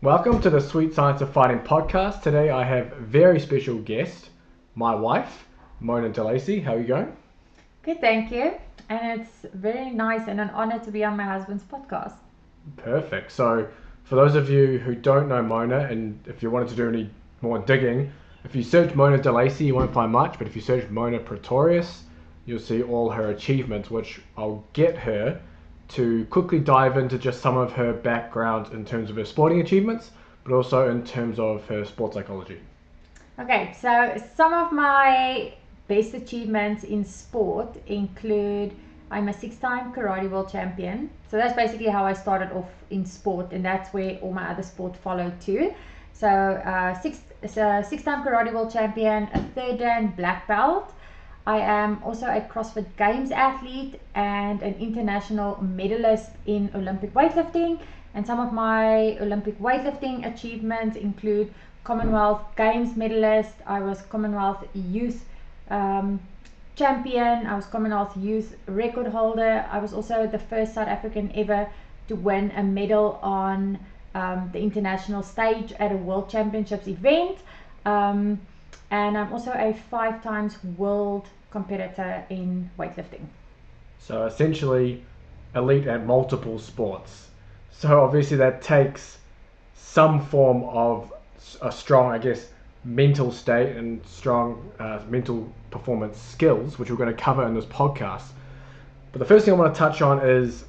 Welcome to the Sweet Science of Fighting podcast. Today I have a very special guest, my wife, Mona de Lacey. How are you going? Good, thank you. And it's very nice and an honor to be on my husband's podcast. Perfect. So for those of you who don't know Mona, and if you wanted to do any more digging, if you search Mona de Lacey, you won't find much, but if you search Mona Pretorius, you'll see all her achievements, which I'll get her to quickly dive into just some of her background in terms of her sporting achievements, but also in terms of her sports psychology. Okay, so some of my best achievements in sport include I'm a 6-time karate world champion. So that's basically how I started off in sport, and that's where all my other sport followed too. So six-time karate world champion, a 3rd dan black belt. I am also a CrossFit Games athlete and an international medalist in Olympic weightlifting. And some of my Olympic weightlifting achievements include Commonwealth Games medalist. I was Commonwealth Youth champion. I was Commonwealth Youth record holder. I was also the first South African ever to win a medal on the international stage at a World Championships event. And I'm also a 5 times world competitor in weightlifting. So essentially elite at multiple sports. So obviously that takes some form of a strong, mental state and strong mental performance skills, which we're going to cover in this podcast. But the first thing I want to touch on is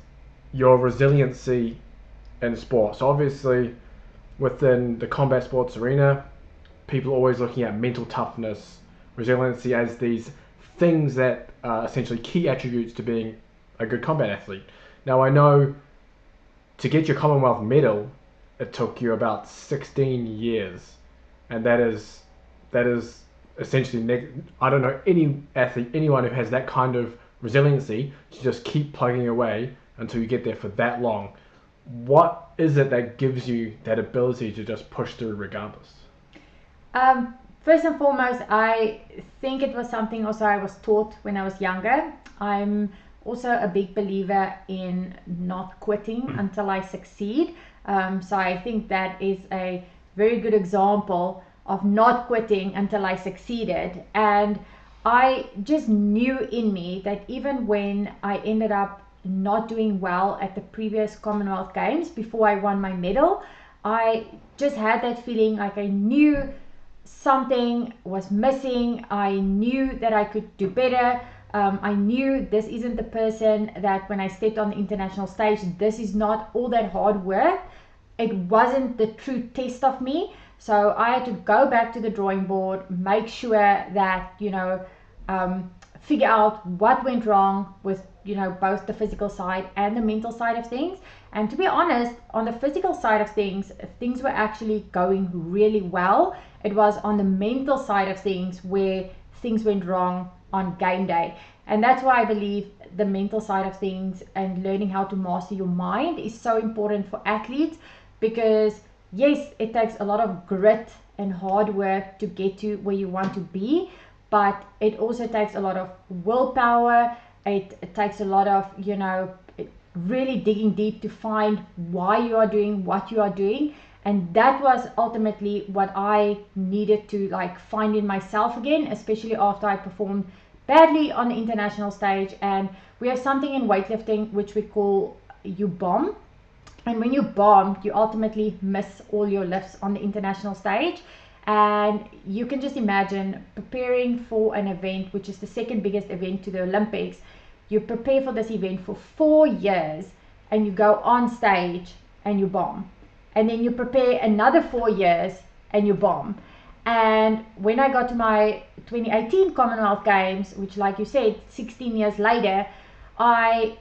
your resiliency in sport. So obviously within the combat sports arena, people are always looking at mental toughness, resiliency as these things that are essentially key attributes to being a good combat athlete. Now I know to get your Commonwealth medal, it took you about 16 years. And that is essentially, I don't know any athlete, anyone who has that kind of resiliency to just keep plugging away until you get there for that long. What is it that gives you that ability to just push through regardless? First and foremost, I think it was something also I was taught when I was younger. I'm also a big believer in not quitting until I succeed. So I think that is a very good example of not quitting until I succeeded. And I just knew in me that even when I ended up not doing well at the previous Commonwealth Games before I won my medal, I just had that feeling like I knew something was missing. I knew that I could do better. I knew this isn't the person that when I stepped on the international stage, this is not all that hard work. It wasn't the true test of me. So I had to go back to the drawing board, make sure that, figure out what went wrong with, both the physical side and the mental side of things. And to be honest, on the physical side of things were actually going really well. It was on the mental side of things where things went wrong on game day. And that's why I believe the mental side of things and learning how to master your mind is so important for athletes, because yes, it takes a lot of grit and hard work to get to where you want to be, but it also takes a lot of willpower. It takes a lot of, really digging deep to find why you are doing what you are doing. And that was ultimately what I needed to find in myself again, especially after I performed badly on the international stage. And we have something in weightlifting which we call you bomb. And when you bomb, you ultimately miss all your lifts on the international stage. And you can just imagine preparing for an event, which is the second biggest event to the Olympics. You prepare for this event for 4 years and you go on stage and you bomb. And then you prepare another 4 years and you bomb. And when I got to my 2018 Commonwealth Games, which like you said, 16 years later, that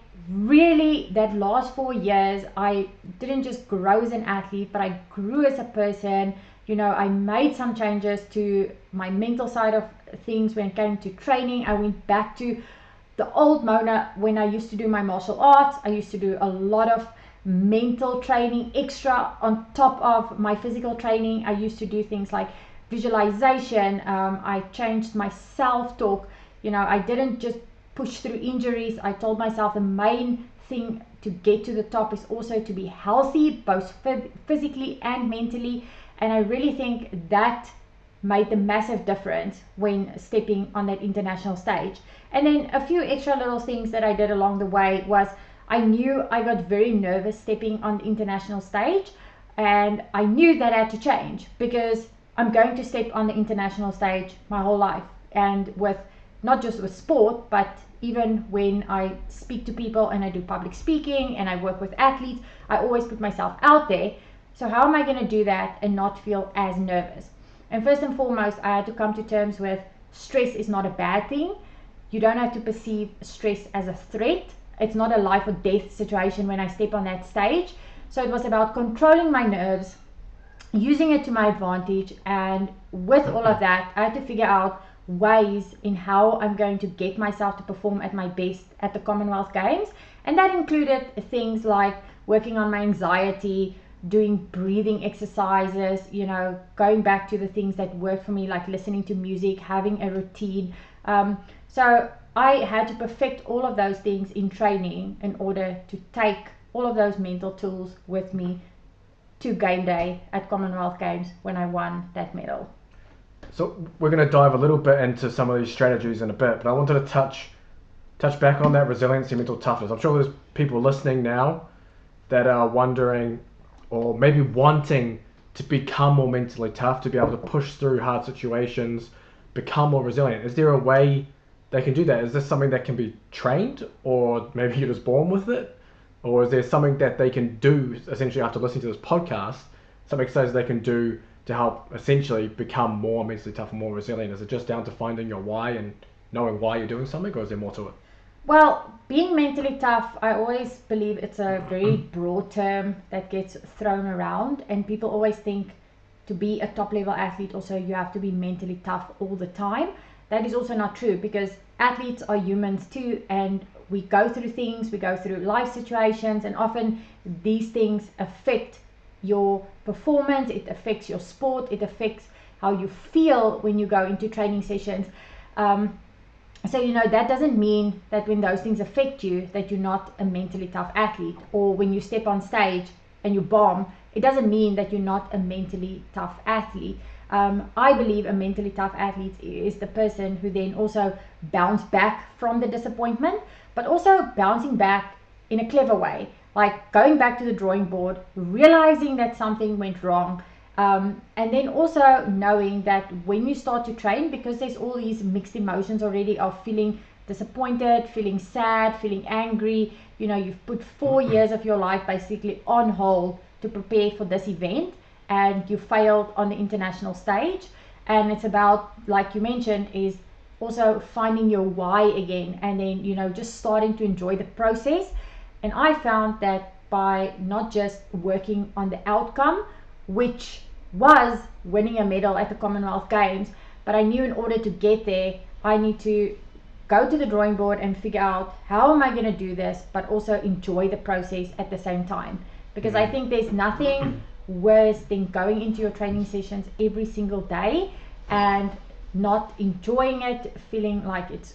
last 4 years, I didn't just grow as an athlete, but I grew as a person. I made some changes to my mental side of things when it came to training. I went back to the old Mona when I used to do my martial arts. I used to do a lot of mental training extra on top of my physical training. I used to do things like visualization. I changed my self-talk. I didn't just push through injuries. I told myself the main thing to get to the top is also to be healthy, both physically and mentally. And I really think that made the massive difference when stepping on that international stage. And then a few extra little things that I did along the way was I knew I got very nervous stepping on the international stage, and I knew that I had to change because I'm going to step on the international stage my whole life, and with not just with sport, but even when I speak to people and I do public speaking and I work with athletes, I always put myself out there. So how am I going to do that and not feel as nervous? And first and foremost, I had to come to terms with stress is not a bad thing. You don't have to perceive stress as a threat. It's not a life or death situation when I step on that stage. So it was about controlling my nerves, using it to my advantage, and with all of that, I had to figure out ways in how I'm going to get myself to perform at my best at the Commonwealth Games. And that included things like working on my anxiety, doing breathing exercises, going back to the things that work for me, like listening to music, having a routine. So I had to perfect all of those things in training in order to take all of those mental tools with me to game day at Commonwealth Games when I won that medal. So we're going to dive a little bit into some of these strategies in a bit, but I wanted to touch back on that resilience and mental toughness. I'm sure there's people listening now that are wondering or maybe wanting to become more mentally tough, to be able to push through hard situations, become more resilient. Is there a way they can do that? Is this something that can be trained, or maybe you're just born with it? Or is there something that they can do essentially after listening to this podcast, some exercises they can do to help essentially become more mentally tough and more resilient? Is it just down to finding your why and knowing why you're doing something, or is there more to it? Well, being mentally tough, I always believe it's a very broad term that gets thrown around, and people always think to be a top level athlete also you have to be mentally tough all the time. That is also not true, because athletes are humans too, and we go through things, we go through life situations, and often these things affect your performance, it affects your sport, it affects how you feel when you go into training sessions. So that doesn't mean that when those things affect you that you're not a mentally tough athlete, or when you step on stage and you bomb, it doesn't mean that you're not a mentally tough athlete. I believe a mentally tough athlete is the person who then also bounce back from the disappointment, but also bouncing back in a clever way, like going back to the drawing board, realizing that something went wrong, and then also knowing that when you start to train, because there's all these mixed emotions already of feeling disappointed, feeling sad, feeling angry, you've put 4 years of your life basically on hold to prepare for this event, and you failed on the international stage. And it's about, like you mentioned, is also finding your why again, and then just starting to enjoy the process. And I found that by not just working on the outcome, which was winning a medal at the Commonwealth Games, but I knew in order to get there I need to go to the drawing board and figure out how am I going to do this, but also enjoy the process at the same time. Because I think there's nothing worse than going into your training sessions every single day and not enjoying it, feeling like it's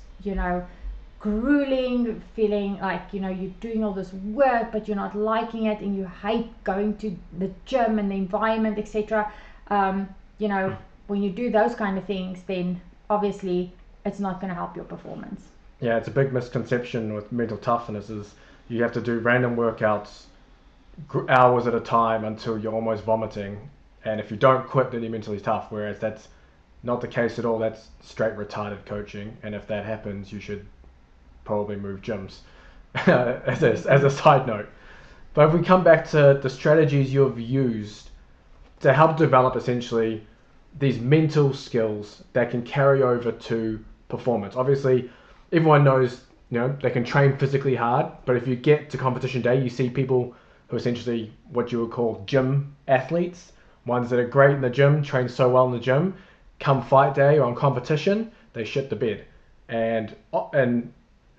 grueling, feeling like you're doing all this work but you're not liking it, and you hate going to the gym and the environment, etc. When you do those kind of things, then obviously it's not going to help your performance. Yeah, it's a big misconception with mental toughness is you have to do random workouts hours at a time until you're almost vomiting, and if you don't quit then you're mentally tough, whereas that's not the case at all. That's straight retarded coaching, and if that happens you should probably move gyms as a side note. But if we come back to the strategies you've used to help develop essentially these mental skills that can carry over to performance. Obviously everyone knows they can train physically hard, but if you get to competition day you see people who are essentially what you would call gym athletes, ones that are great in the gym, train so well in the gym, come fight day or on competition they shit the bed, and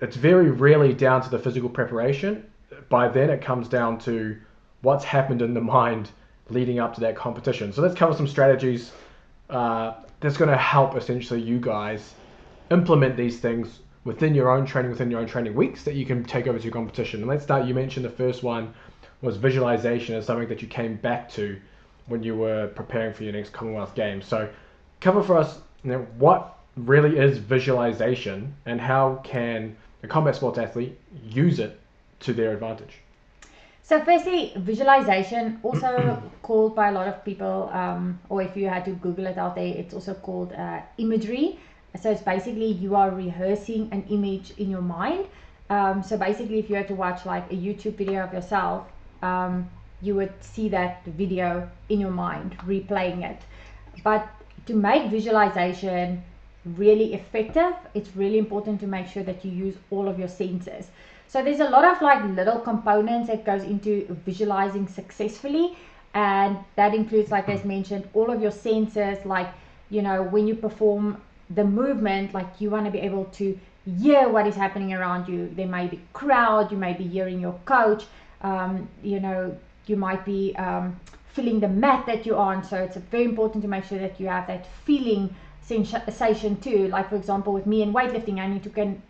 it's very rarely down to the physical preparation. By then it comes down to what's happened in the mind leading up to that competition. So let's cover some strategies that's going to help essentially you guys implement these things within your own training weeks that you can take over to your competition. And let's start, you mentioned the first one was visualization as something that you came back to when you were preparing for your next Commonwealth Games. So cover for us, what really is visualization and how can a combat sports athlete use it to their advantage? So firstly, visualization, also called by a lot of people, or if you had to Google it out there, it's also called imagery. So it's basically you are rehearsing an image in your mind. So basically if you had to watch like a YouTube video of yourself, you would see that video in your mind, replaying it. But to make visualization really effective, it's really important to make sure that you use all of your senses. So there's a lot of like little components that goes into visualizing successfully, and that includes, like as mentioned, all of your senses. Like, you know, when you perform the movement, like you want to be able to hear what is happening around you. There may be crowd, you may be hearing your coach, you know, you might be feeling the mat that you're on. So it's very important to make sure that you have that feeling sensation too. Like for example, with me in weightlifting,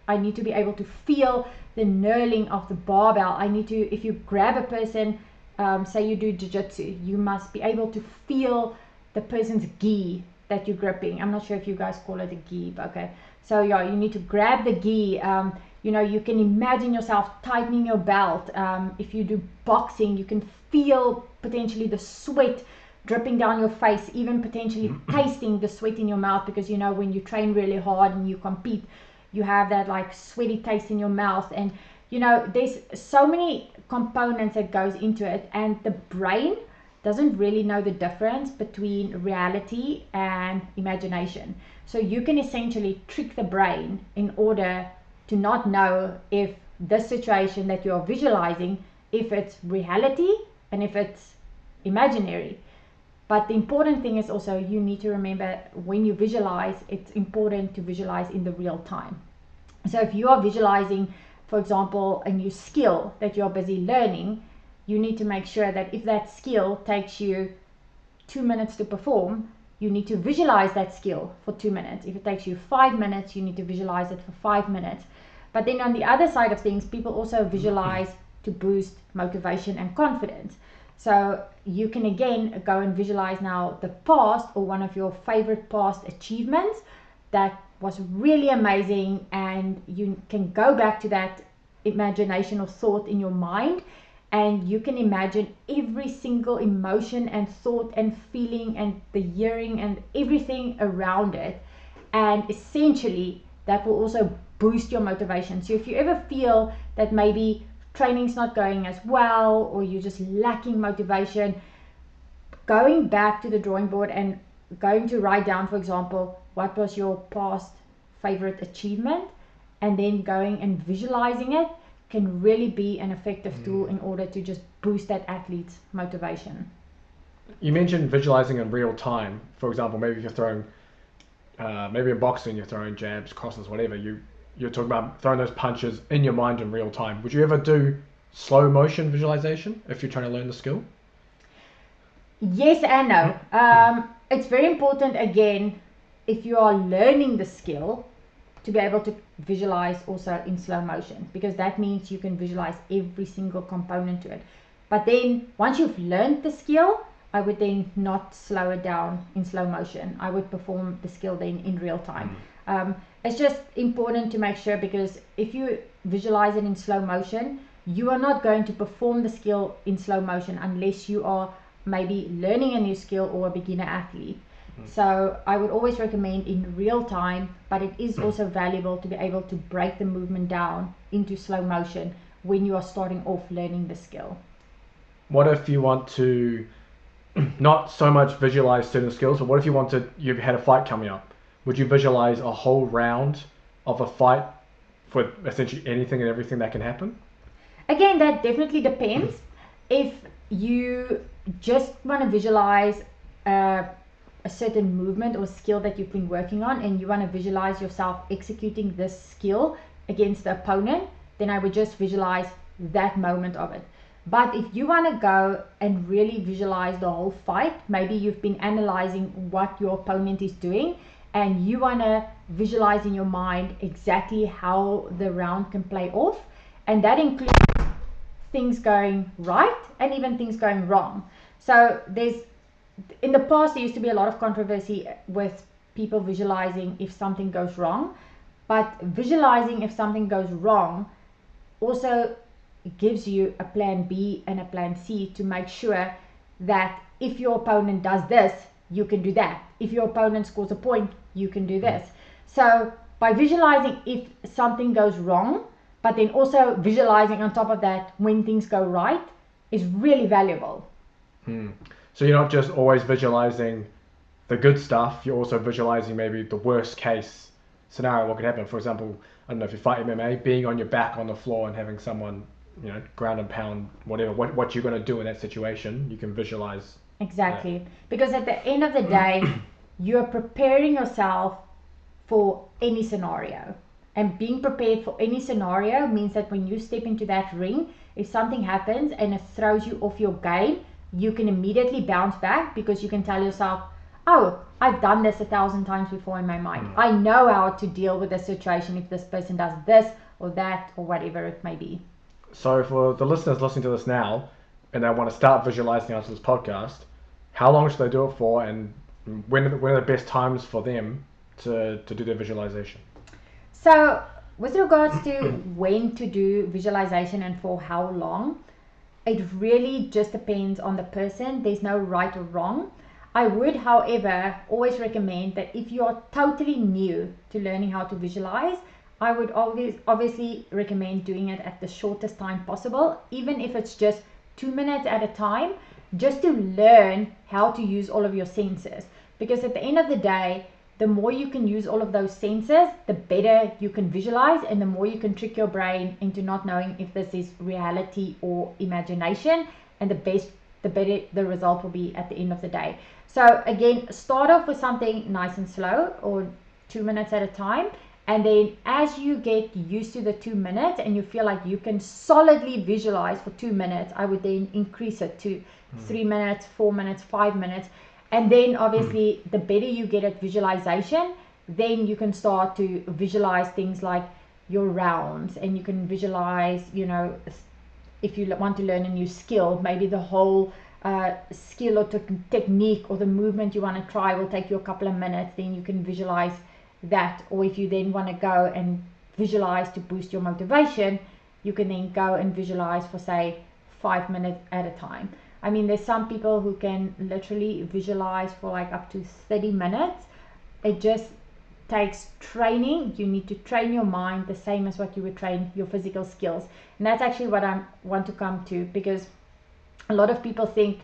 I need to be able to feel the knurling of the barbell. I need to, if you grab a person, say you do jiu-jitsu, you must be able to feel the person's gi that you're gripping. I'm not sure if you guys call it a gi, but okay. So yeah, you need to grab the gi. You know, you can imagine yourself tightening your belt. If you do boxing, you can feel potentially the sweat dripping down your face, even potentially tasting the sweat in your mouth, because you know when you train really hard and you compete, you have that like sweaty taste in your mouth. And you know, there's so many components that goes into it, and the brain doesn't really know the difference between reality and imagination. So you can essentially trick the brain in order to not know if this situation that you're visualizing, if it's reality and if it's imaginary. But the important thing is also, you need to remember when you visualize, it's important to visualize in the real time. So if you are visualizing, for example, a new skill that you're busy learning, you need to make sure that if that skill takes you 2 minutes to perform, you need to visualize that skill for 2 minutes. If it takes you 5 minutes, you need to visualize it for 5 minutes. But then on the other side of things, people also visualize to boost motivation and confidence. So you can again go and visualize now the past, or one of your favorite past achievements that was really amazing, and you can go back to that imagination or thought in your mind, and you can imagine every single emotion and thought and feeling and the hearing and everything around it. And essentially that will also boost your motivation. So if you ever feel that maybe training's not going as well, or you're just lacking motivation, going back to the drawing board and going to write down, for example, what was your past favorite achievement, and then going and visualizing it can really be an effective tool in order to just boost that athlete's motivation. You mentioned visualizing in real time. For example, maybe if you're throwing, maybe in boxing, you're throwing jabs, crosses, whatever, you're talking about throwing those punches in your mind in real time. Would you ever do slow motion visualization if you're trying to learn the skill? Yes and no. It's very important, again, if you are learning the skill, to be able to visualize also in slow motion, because that means you can visualize every single component to it. But then once you've learned the skill, I would then not slow it down in slow motion. I would perform the skill then in real time. It's just important to make sure, because if you visualize it in slow motion, you are not going to perform the skill in slow motion unless you are maybe learning a new skill or a beginner athlete. So I would always recommend in real time, but it is also valuable to be able to break the movement down into slow motion when you are starting off learning the skill. What if you want to not so much visualize certain skills, but what if you've had a fight coming up? Would you visualize a whole round of a fight for essentially anything and everything that can happen? Again, that definitely depends. If you just want to visualize a certain movement or skill that you've been working on, and you want to visualize yourself executing this skill against the opponent, then I would just visualize that moment of it. But if you want to go and really visualize the whole fight, maybe you've been analyzing what your opponent is doing, and you want to visualize in your mind exactly how the round can play off, and that includes things going right and even things going wrong. So in the past there used to be a lot of controversy with people visualizing if something goes wrong, but visualizing if something goes wrong also gives you a plan B and a plan C to make sure that if your opponent does this, you can do that. If your opponent scores a point, you can do this. So by visualizing if something goes wrong, but then also visualizing on top of that when things go right, is really valuable. So you're not just always visualizing the good stuff, you're also visualizing maybe the worst case scenario, what could happen. For example, I don't know, if you fight MMA, being on your back on the floor and having someone, ground and pound, whatever, what you're going to do in that situation, you can visualize. Exactly. Yeah. Because at the end of the day, you're preparing yourself for any scenario. And being prepared for any scenario means that when you step into that ring, if something happens and it throws you off your game, you can immediately bounce back because you can tell yourself, oh, I've done this 1,000 times before in my mind. I know how to deal with a situation if this person does this or that or whatever it may be. So for the listeners listening to this now and they want to start visualizing after this podcast, how long should they do it for, and when are the best times for them to do their visualization? So with regards to when to do visualization and for how long, it really just depends on the person. There's no right or wrong. I would, however, always recommend that if you are totally new to learning how to visualize, I would obviously recommend doing it at the shortest time possible, even if it's just 2 minutes at a time, just to learn how to use all of your senses. Because at the end of the day, the more you can use all of those senses, the better you can visualize, and the more you can trick your brain into not knowing if this is reality or imagination, and the better the result will be at the end of the day. So again, start off with something nice and slow, or 2 minutes at a time, and then as you get used to the 2 minutes and you feel like you can solidly visualize for 2 minutes, I would then increase it to 3 minutes, 4 minutes, 5 minutes. And then obviously the better you get at visualization, then you can start to visualize things like your rounds, and you can visualize, if you want to learn a new skill, maybe the whole skill or technique or the movement you want to try will take you a couple of minutes, then you can visualize that. Or if you then want to go and visualize to boost your motivation, you can then go and visualize for say 5 minutes at a time. I mean, there's some people who can literally visualize for like up to 30 minutes. It just takes training. You need to train your mind the same as what you would train your physical skills. And that's actually what I want to come to, because a lot of people think,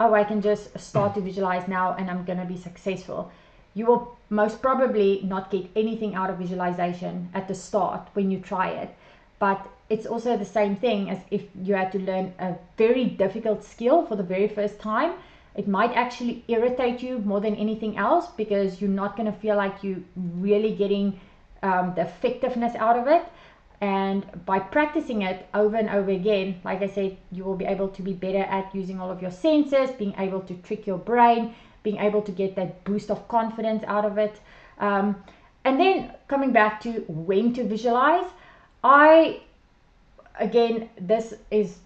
oh, I can just start to visualize now and I'm going to be successful. You will most probably not get anything out of visualization at the start when you try it. But it's also the same thing as if you had to learn a very difficult skill for the very first time. It might actually irritate you more than anything else, because you're not going to feel like you're really getting the effectiveness out of it. And by practicing it over and over again, like I said, you will be able to be better at using all of your senses, being able to trick your brain, being able to get that boost of confidence out of it. And then coming back to when to visualize, this is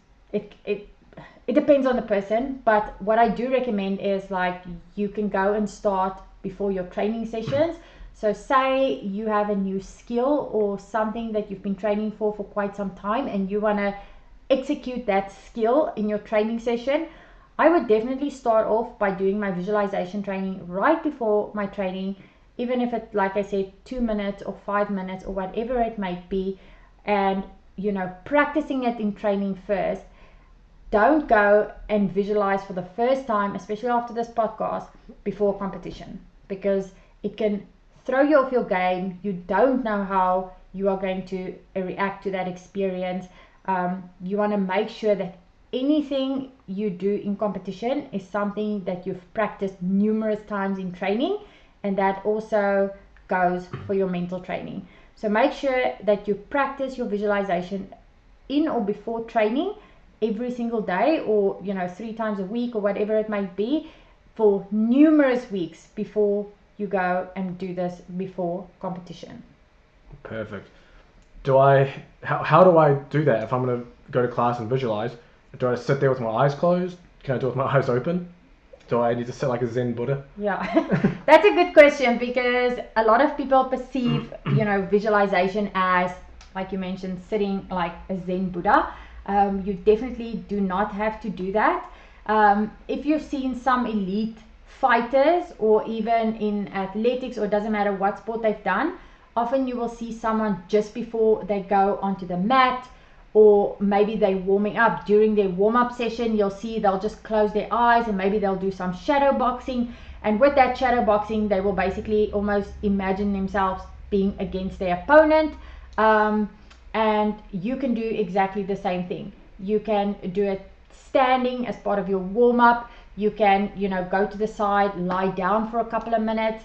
it depends on the person, but what I do recommend is like you can go and start before your training sessions. So say you have a new skill or something that you've been training for quite some time and you want to execute that skill in your training session, I would definitely start off by doing my visualization training right before my training, even if it's, like I said, 2 minutes or 5 minutes or whatever it might be, and practicing it in training first. Don't go and visualize for the first time, especially after this podcast, before competition, because it can throw you off your game. You don't know how you are going to react to that experience. You want to make sure that anything you do in competition is something that you've practiced numerous times in training, and that also goes for your mental training. So make sure that you practice your visualization in or before training every single day, or 3 times a week or whatever it might be, for numerous weeks before you go and do this before competition. Perfect. How do I do that if I'm going to go to class and visualize? Do I sit there with my eyes closed? Can I do it with my eyes open? Do I need to sit like a Zen Buddha? Yeah, that's a good question, because a lot of people perceive, visualization as, like you mentioned, sitting like a Zen Buddha. You definitely do not have to do that. If you've seen some elite fighters, or even in athletics, or it doesn't matter what sport they've done, often you will see someone just before they go onto the mat, or maybe they're warming up. During their warm-up session, you'll see they'll just close their eyes and maybe they'll do some shadow boxing. And with that shadow boxing, they will basically almost imagine themselves being against their opponent. And you can do exactly the same thing. You can do it standing as part of your warm-up. You can, go to the side, lie down for a couple of minutes.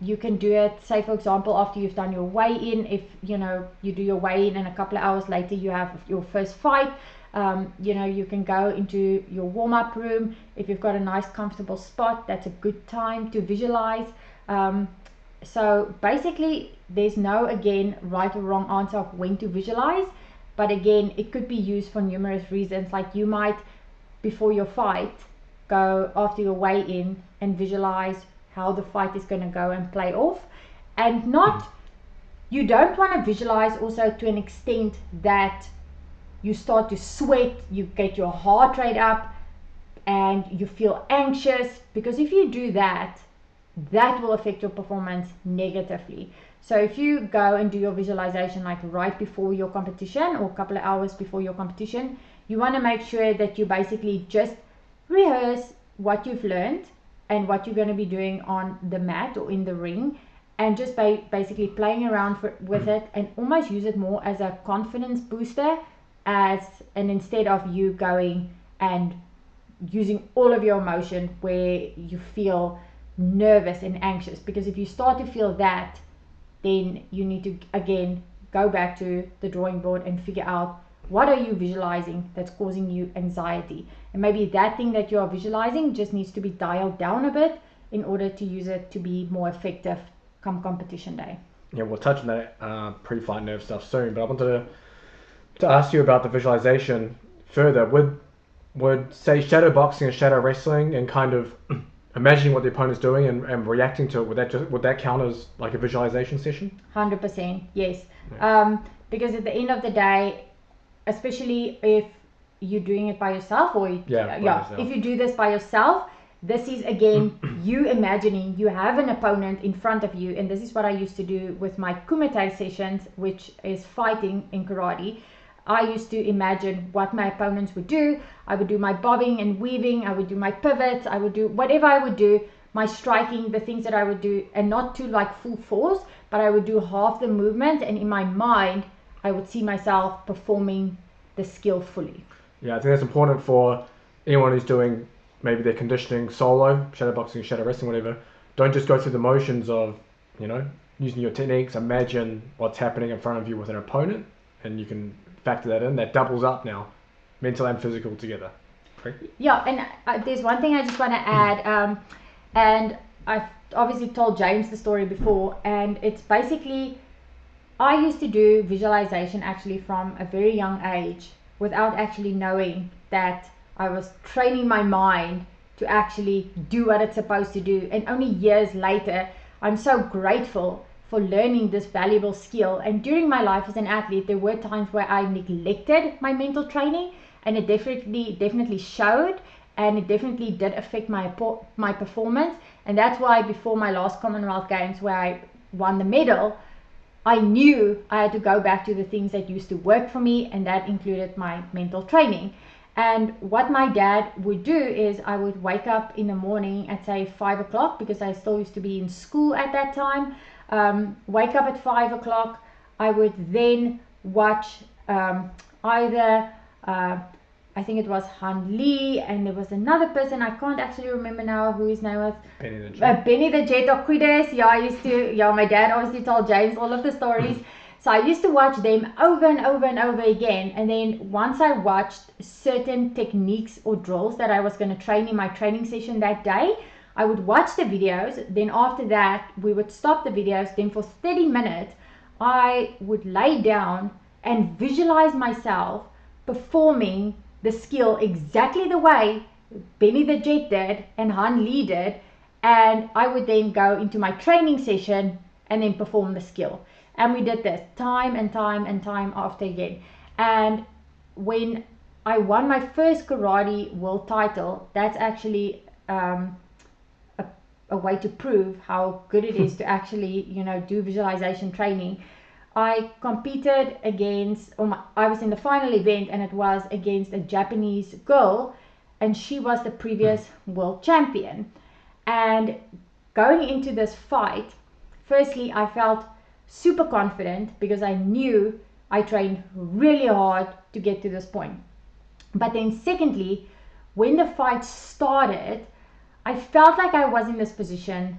You can do it, say for example, after you've done your weigh-in. If you do your weigh-in and a couple of hours later you have your first fight, you can go into your warm-up room. If you've got a nice comfortable spot, that's a good time to visualize. So basically there's no, again, right or wrong answer of when to visualize, but again, it could be used for numerous reasons. Like you might, before your fight, go after your weigh-in and visualize how the fight is going to go and play off. And you don't want to visualize also to an extent that you start to sweat, you get your heart rate up and you feel anxious, because if you do that, that will affect your performance negatively. So if you go and do your visualization like right before your competition or a couple of hours before your competition, you want to make sure that you basically just rehearse what you've learned and what you're going to be doing on the mat or in the ring, and just basically playing around with it, and almost use it more as a confidence booster, and instead of you going and using all of your emotion where you feel nervous and anxious. Because if you start to feel that, then you need to again go back to the drawing board and figure out what are you visualizing that's causing you anxiety, and maybe that thing that you are visualizing just needs to be dialed down a bit in order to use it to be more effective come competition day. Yeah, we'll touch on that pre-fight nerve stuff soon, but I wanted to ask you about the visualization further. Would say shadow boxing and shadow wrestling and kind of imagining what the opponent's doing and reacting to it, would that count as like a visualization session? 100%, yes. Yeah. Because at the end of the day, especially if you're doing it by yourself, or yourself. If you do this by yourself, this is again you imagining you have an opponent in front of you. And this is what I used to do with my kumite sessions, which is fighting in karate. I used to imagine what my opponents would do. I would do my bobbing and weaving, I would do my pivots, I would do whatever I would do, my striking, the things that I would do, and not to like full force, but I would do half the movement, and in my mind I would see myself performing the skill fully. Yeah, I think that's important for anyone who's doing maybe their conditioning solo, shadow boxing, shadow wrestling, whatever. Don't just go through the motions of, using your techniques. Imagine what's happening in front of you with an opponent, and you can factor that in. That doubles up now, mental and physical together. Correct? Yeah, and there's one thing I just want to add, and I've obviously told James the story before, and it's basically, I used to do visualization actually from a very young age without actually knowing that I was training my mind to actually do what it's supposed to do. And only years later, I'm so grateful for learning this valuable skill. And during my life as an athlete, there were times where I neglected my mental training, and it definitely showed, and it definitely did affect my performance. And that's why before my last Commonwealth Games, where I won the medal, I knew I had to go back to the things that used to work for me, and that included my mental training. And what my dad would do is I would wake up in the morning at say 5 o'clock, because I still used to be in school at that time. Wake up at 5 o'clock. I would then watch either I think it was Han Lee, and there was another person, I can't actually remember now who his name was. Benny the Jet. Benny the Jet or Quides. My dad obviously told James all of the stories. So I used to watch them over and over and over again. And then once I watched certain techniques or drills that I was going to train in my training session that day, I would watch the videos, then after that we would stop the videos, then for 30 minutes I would lay down and visualize myself performing the skill exactly the way Benny the Jet did and Han Lee did, and I would then go into my training session and then perform the skill. And we did this time and time and time after again. And when I won my first karate world title, that's actually a way to prove how good it is to actually, do visualization training. I competed against, I was in the final event, and it was against a Japanese girl, and she was the previous world champion. And going into this fight, firstly, I felt super confident because I knew I trained really hard to get to this point. But then secondly, when the fight started, I felt like I was in this position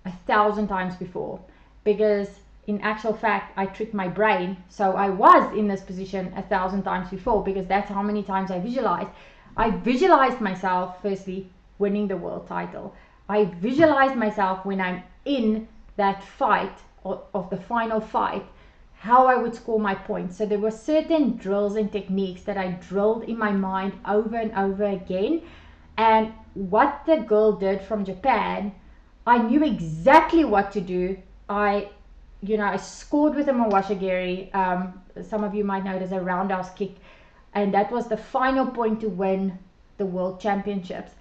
1,000 times before, because in actual fact I tricked my brain, so I was in this position 1,000 times before, because that's how many times I visualized. I visualized myself firstly winning the world title. I visualized myself when I'm in that fight of the final fight, how I would score my points. So there were certain drills and techniques that I drilled in my mind over and over again. And what the girl did from Japan, I knew exactly what to do. I scored with a mawashigiri. Some of you might know it as a roundhouse kick, and that was the final point to win the world championships.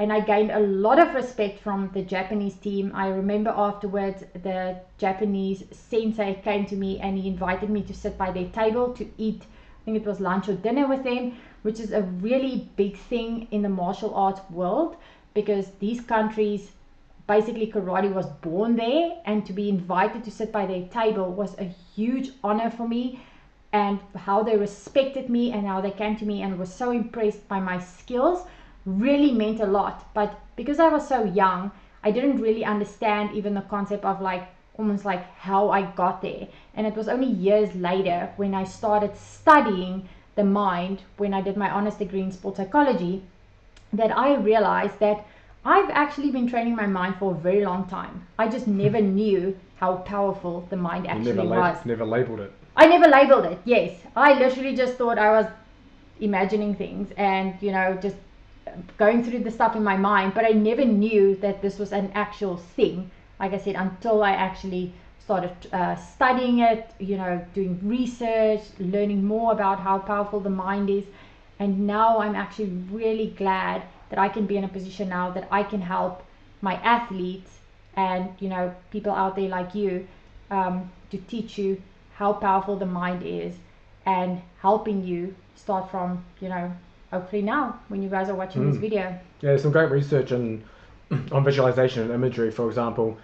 And I gained a lot of respect from the Japanese team. I remember afterwards the Japanese sensei came to me and he invited me to sit by their table to eat, I think it was lunch or dinner with them, which is a really big thing in the martial arts world, because these countries, basically karate was born there, and to be invited to sit by their table was a huge honor for me. And how they respected me and how they came to me and was so impressed by my skills really meant a lot. But because I was so young, I didn't really understand even the concept of almost like how I got there. And it was only years later when I started studying the mind, when I did my honors degree in sports psychology, that I realized that I've actually been training my mind for a very long time. I just never knew how powerful the mind actually was. Never labeled it. I never labeled it, yes. I literally just thought I was imagining things and, just going through the stuff in my mind, but I never knew that this was an actual thing, like I said, until I actually started studying it, doing research, learning more about how powerful the mind is. And now I'm actually really glad that I can be in a position now that I can help my athletes and, people out there like you, to teach you how powerful the mind is, and helping you start from, hopefully now when you guys are watching this video. Yeah, there's some great research on visualization and imagery. For example,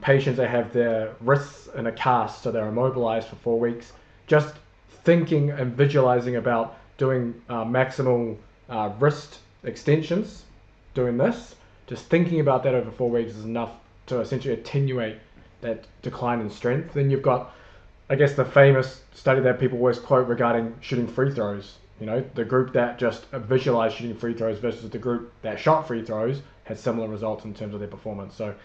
patients that have their wrists in a cast, so they're immobilized for 4 weeks, just thinking and visualizing about doing maximal wrist extensions, doing this, just thinking about that over 4 weeks is enough to essentially attenuate that decline in strength. Then you've got, I guess, the famous study that people always quote regarding shooting free throws. The group that just visualized shooting free throws versus the group that shot free throws had similar results in terms of their performance. So,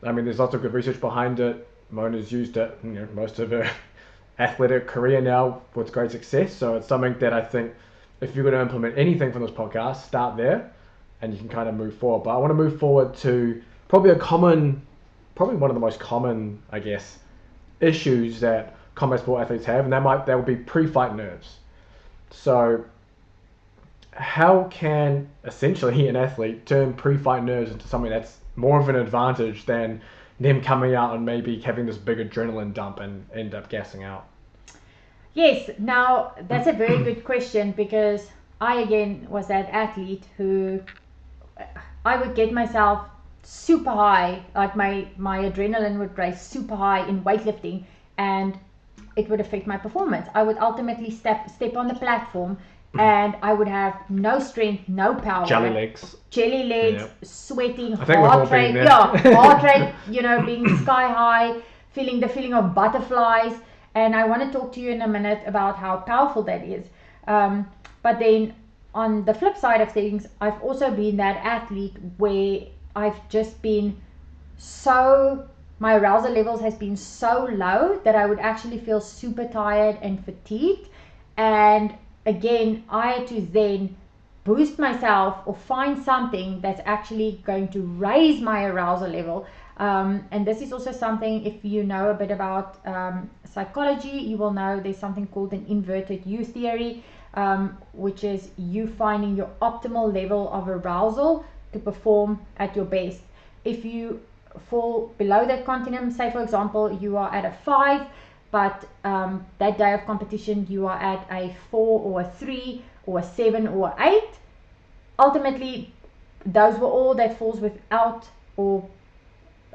I mean, there's lots of good research behind it. Mona's used it, most of her athletic career now with great success. So it's something that I think if you're going to implement anything from this podcast, start there and you can kind of move forward. But I want to move forward to probably one of the most common, I guess, issues that combat sport athletes have, and that would be pre-fight nerves. So how can essentially an athlete turn pre-fight nerves into something that's more of an advantage than them coming out and maybe having this big adrenaline dump and end up gassing out? Yes, now that's a very good question, because I again was that athlete who I would get myself super high, like my adrenaline would race super high in weightlifting, and it would affect my performance. I would ultimately step on the platform and I would have no strength, no power. Jelly legs, yep. Sweating, heart rate, being sky high, feeling the feeling of butterflies. And I want to talk to you in a minute about how powerful that is. But then on the flip side of things, I've also been that athlete where I've just been so, my arousal levels has been so low that I would actually feel super tired and fatigued. And again, I had to then boost myself or find something that's actually going to raise my arousal level. And this is also something, if you know a bit about psychology, you will know there's something called an inverted U theory, which is you finding your optimal level of arousal to perform at your best. If you fall below that continuum, say for example you are at a 5, but that day of competition you are at a 4 or a 3 or a 7 or 8, ultimately those were all that falls without or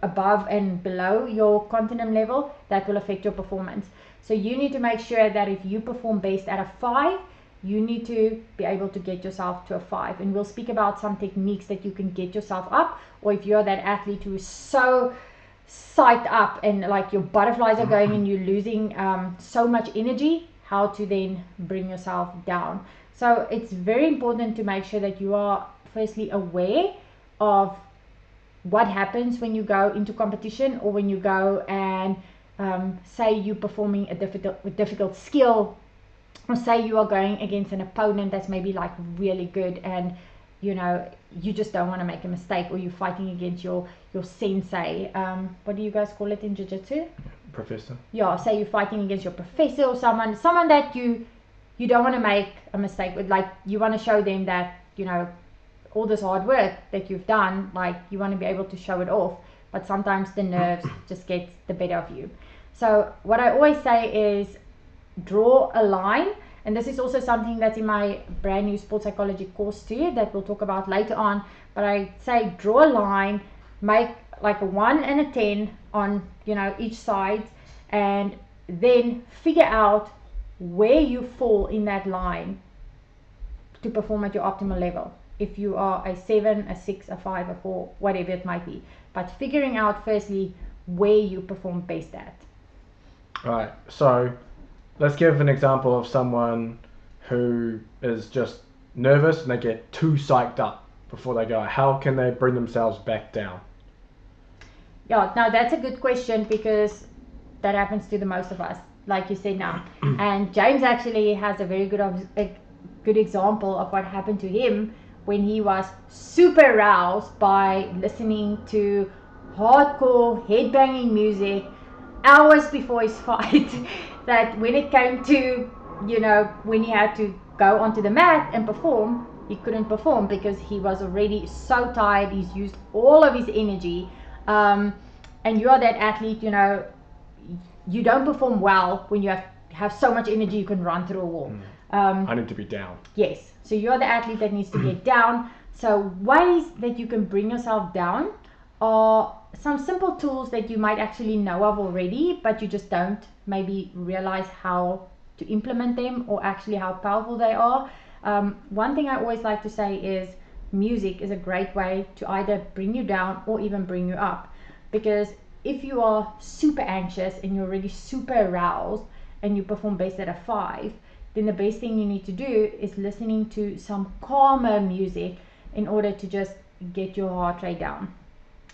above and below your continuum level, that will affect your performance. So you need to make sure that if you perform best at a 5, you need to be able to get yourself to a 5. And we'll speak about some techniques that you can get yourself up, or if you're that athlete who is so psyched up and like your butterflies are going and you're losing so much energy, how to then bring yourself down. So it's very important to make sure that you are firstly aware of what happens when you go into competition, or when you go and say you're performing a difficult skill, or say you are going against an opponent that's maybe like really good, and you know you just don't want to make a mistake, or you're fighting against your sensei. What do you guys call it in jiu-jitsu? Professor. Yeah, say you're fighting against your professor or someone that you don't want to make a mistake with. Like you want to show them that all this hard work that you've done, like you want to be able to show it off, but sometimes the nerves just get the better of you. So what I always say is draw a line, and this is also something that's in my brand new sports psychology course too, that we'll talk about later on. But I say draw a line, make like a 1 and a 10 on each side, and then figure out where you fall in that line to perform at your optimal level. If you are a 7, a 6, a 5, a 4, whatever it might be. But figuring out firstly where you perform best at. Right, so let's give an example of someone who is just nervous and they get too psyched up before they go. How can they bring themselves back down? Yeah, now that's a good question, because that happens to the most of us, like you said now. And James actually has a very good example of what happened to him when he was super aroused by listening to hardcore headbanging music hours before his fight. That when it came to when he had to go onto the mat and perform, he couldn't perform because he was already so tired. He's used all of his energy, and you are that athlete. You don't perform well when you have so much energy you can run through a wall. I need to be down. Yes, so you're the athlete that needs to get down. So ways that you can bring yourself down are some simple tools that you might actually know of already, but you just don't maybe realize how to implement them, or actually how powerful they are. One thing I always like to say is music is a great way to either bring you down or even bring you up. Because if you are super anxious and you're already super aroused and you perform best at a 5, then the best thing you need to do is listening to some calmer music in order to just get your heart rate down.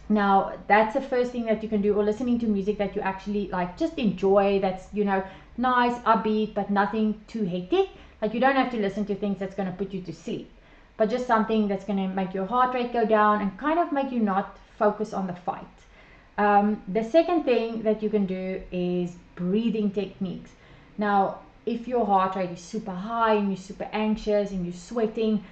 Now that's the first thing that you can do, or listening to music that you actually like, just enjoy, that's nice, upbeat, but nothing too hectic. Like you don't have to listen to things that's going to put you to sleep, but just something that's going to make your heart rate go down and kind of make you not focus on the fight. The second thing that you can do is breathing techniques. Now if your heart rate is super high and you're super anxious and you're sweating,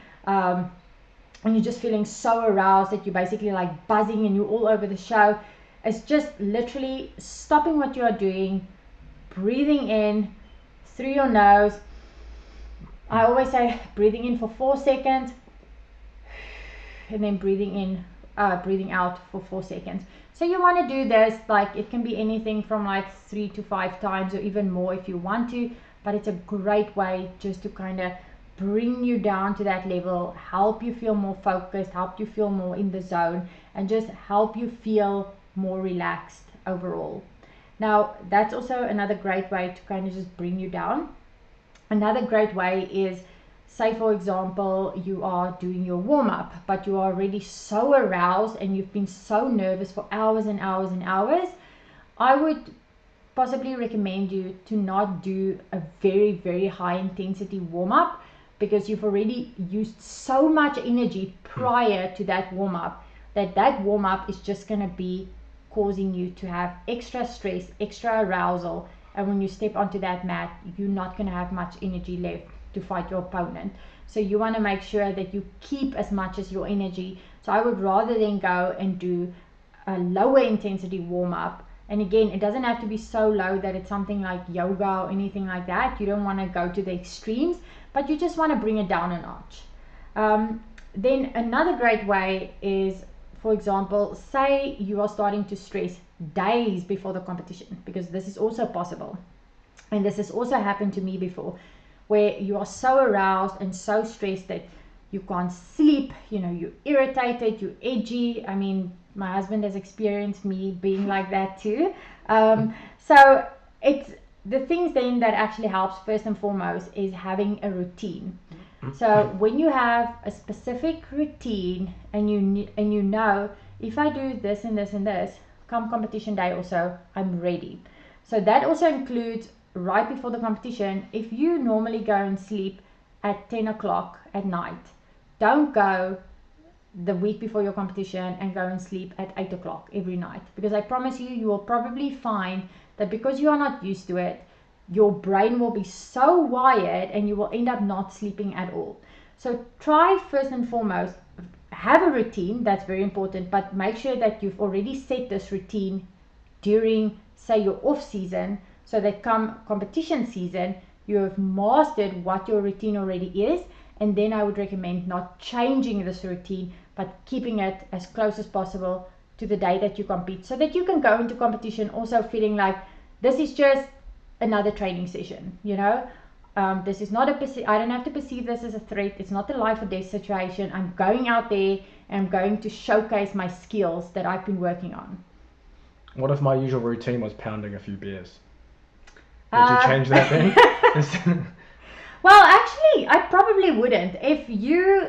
and you're just feeling so aroused that you're basically like buzzing and you're all over the show, it's just literally stopping what you are doing, breathing in through your nose. I always say breathing in for 4 seconds and then breathing out for 4 seconds. So you want to do this, like it can be anything from like 3 to 5 times, or even more if you want to, but it's a great way just to kind of bring you down to that level, help you feel more focused, help you feel more in the zone, and just help you feel more relaxed overall. Now that's also another great way to kind of just bring you down. Another great way is say for example you are doing your warm-up, but you are already so aroused and you've been so nervous for hours and hours and hours, I would possibly recommend you to not do a very, very high intensity warm-up, because you've already used so much energy prior to that warm-up that warm-up is just going to be causing you to have extra stress, extra arousal, and when you step onto that mat, you're not going to have much energy left to fight your opponent. So you want to make sure that you keep as much as your energy. So I would rather than go and do a lower intensity warm-up. And again, it doesn't have to be so low that it's something like yoga or anything like that. You don't want to go to the extremes, but you just want to bring it down a notch. Then another great way is, for example, say you are starting to stress days before the competition, because this is also possible. And this has also happened to me before, where you are so aroused and so stressed that you can't sleep, you're irritated, you're edgy. I mean, my husband has experienced me being like that too. So it's the things then that actually helps first and foremost is having a routine. So when you have a specific routine and you know, if I do this and this and this, come competition day also, I'm ready. So that also includes right before the competition. If you normally go and sleep at 10 o'clock at night, don't go the week before your competition and go and sleep at 8 o'clock every night, because I promise you will probably find that because you are not used to it, your brain will be so wired and you will end up not sleeping at all. So try first and foremost, have a routine, that's very important, but make sure that you've already set this routine during, say, your off season, so that come competition season, you have mastered what your routine already is. And then I would recommend not changing this routine, but keeping it as close as possible to the day that you compete, so that you can go into competition also feeling like this is just another training session. This is not I don't have to perceive this as a threat. It's not a life or death situation. I'm going out there and I'm going to showcase my skills that I've been working on. What if my usual routine was pounding a few beers? Would you change that then? Well, actually, I probably wouldn't. If you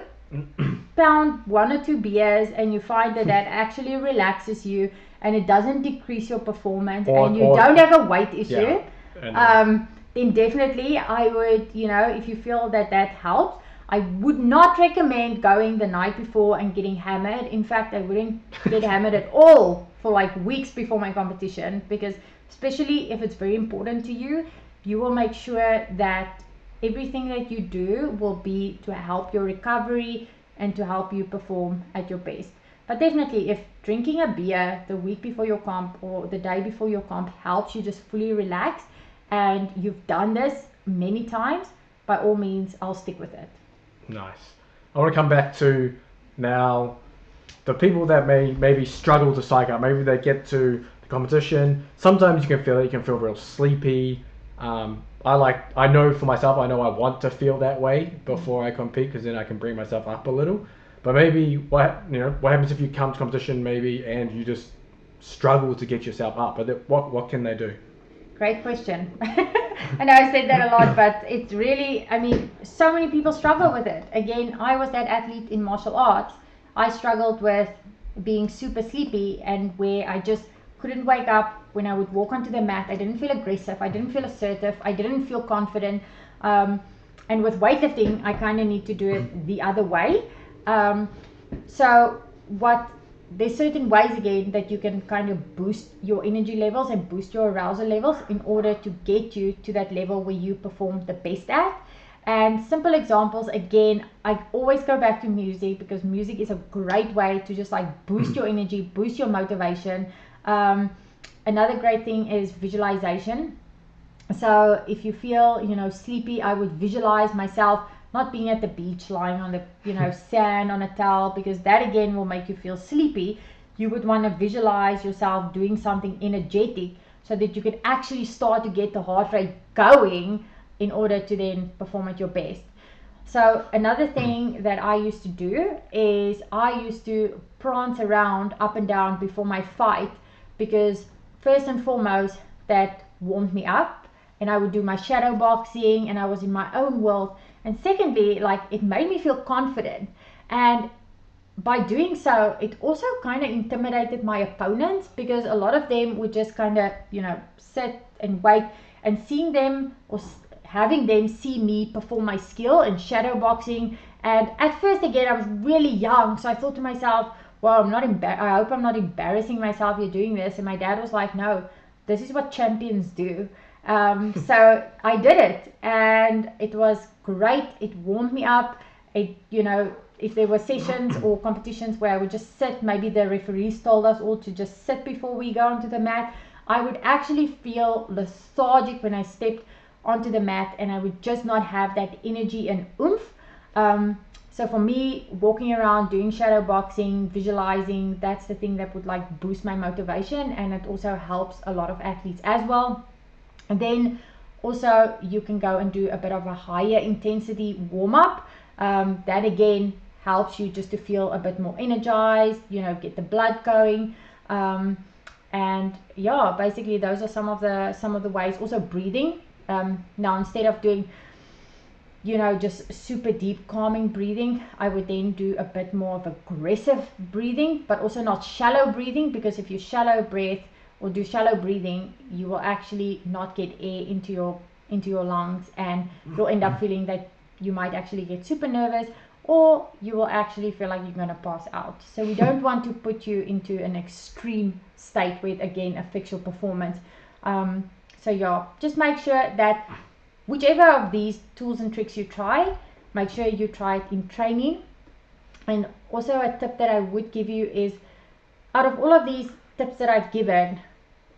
pound 1 or 2 beers and you find that actually relaxes you and it doesn't decrease your performance, and you don't have a weight issue, then definitely I would, if you feel that helps, I would not recommend going the night before and getting hammered. In fact, I wouldn't get hammered at all for like weeks before my competition, because especially if it's very important to you, you will make sure that everything that you do will be to help your recovery and to help you perform at your best. But definitely, if drinking a beer the week before your comp or the day before your comp helps you just fully relax, and you've done this many times, by all means, I'll stick with it. Nice. I want to come back to now the people that maybe struggle to psych up. Maybe they get to the competition. Sometimes you can feel it. You can feel real sleepy. I know for myself, I know I want to feel that way before I compete, because then I can bring myself up a little. But maybe what happens if you come to competition maybe and you just struggle to get yourself up? But what can they do? Great question. I know I said that a lot, but it's really, so many people struggle with it. Again, I was that athlete in martial arts. I struggled with being super sleepy, and where I just couldn't wake up when I would walk onto the mat. I didn't feel aggressive, I didn't feel assertive, I didn't feel confident. And with weightlifting, I kind of need to do it the other way. There's certain ways again that you can kind of boost your energy levels and boost your arousal levels in order to get you to that level where you perform the best at. And simple examples, again, I always go back to music, because music is a great way to just like boost your energy, boost your motivation. Another great thing is visualization. So if you feel, sleepy, I would visualize myself not being at the beach, lying on the, sand on a towel, because that again will make you feel sleepy. You would want to visualize yourself doing something energetic so that you could actually start to get the heart rate going in order to then perform at your best. So another thing that I used to do is I used to prance around up and down before my fight, because first and foremost, that warmed me up, and I would do my shadow boxing and I was in my own world. And secondly, like, it made me feel confident. And by doing so, it also kind of intimidated my opponents, because a lot of them would just kind of, sit and wait, and seeing them or having them see me perform my skill in shadow boxing. And at first, again, I was really young, so I thought to myself, well, I hope I'm not embarrassing myself here doing this. And my dad was like, no, this is what champions do. So I did it, and it was great. It warmed me up. If there were sessions or competitions where I would just sit, maybe the referees told us all to just sit before we go onto the mat, I would actually feel lethargic when I stepped onto the mat, and I would just not have that energy and oomph. So for me, walking around, doing shadow boxing, visualizing, that's the thing that would like boost my motivation, and it also helps a lot of athletes as well. And then also you can go and do a bit of a higher intensity warm-up. That again helps you just to feel a bit more energized, get the blood going. And yeah, basically those are some of the ways. Also breathing. Now instead of doing just super deep calming breathing, I would then do a bit more of aggressive breathing, but also not shallow breathing, because if you shallow breath or do shallow breathing, you will actually not get air into your lungs, and you'll end up feeling that you might actually get super nervous, or you will actually feel like you're going to pass out. So we don't want to put you into an extreme state where it again affects your performance. So yeah, just make sure that whichever of these tools and tricks you try, make sure you try it in training. And also a tip that I would give you is, out of all of these tips that I've given,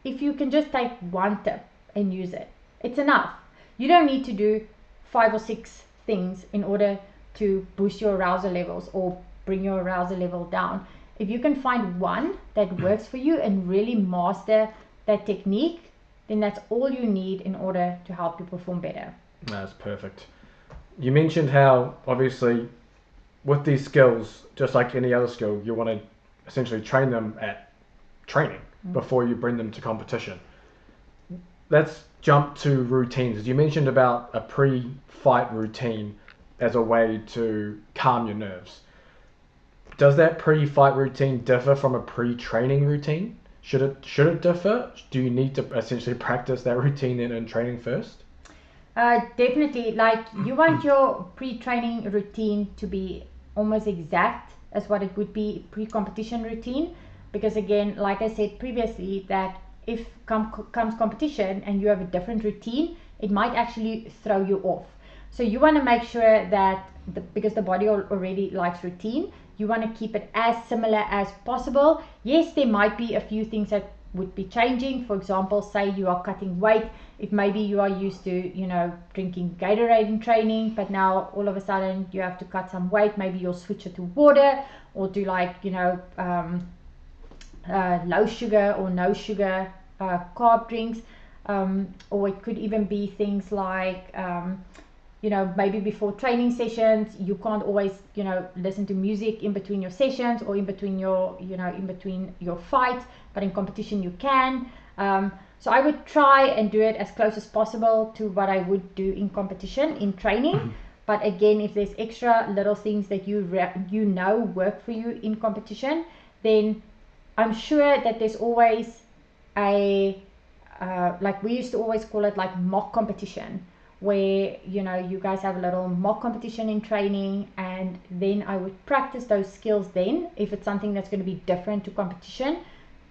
if you can just take one tip and use it, it's enough. You don't need to do 5 or 6 things in order to boost your arousal levels or bring your arousal level down. If you can find one that works for you and really master that technique, then that's all you need in order to help you perform better. That's perfect. You mentioned how obviously with these skills, just like any other skill, you want to essentially train them at training before you bring them to competition. Let's jump to routines. You mentioned about a pre-fight routine as a way to calm your nerves. Does that pre-fight routine differ from a pre-training routine? Should it differ? Do you need to essentially practice that routine then in training first? Definitely. Like, you want your pre-training routine to be almost exact as what it would be pre-competition routine, because again, like I said previously, that if comes competition and you have a different routine, it might actually throw you off. So you want to make sure that because the body already likes routine, you want to keep it as similar as possible. Yes, there might be a few things that would be changing. For example, say you are cutting weight. If maybe you are used to, drinking Gatorade in training, but now all of a sudden you have to cut some weight, maybe you'll switch it to water, or do like, low sugar or no sugar carb drinks. Or it could even be things like, maybe before training sessions, you can't always, listen to music in between your sessions or in between your fights, but in competition you can. So I would try and do it as close as possible to what I would do in competition, in training. But again, if there's extra little things that you work for you in competition, then I'm sure that there's always like we used to always call it like mock competition, where you guys have a little mock competition in training, and then I would practice those skills then, if it's something that's going to be different to competition,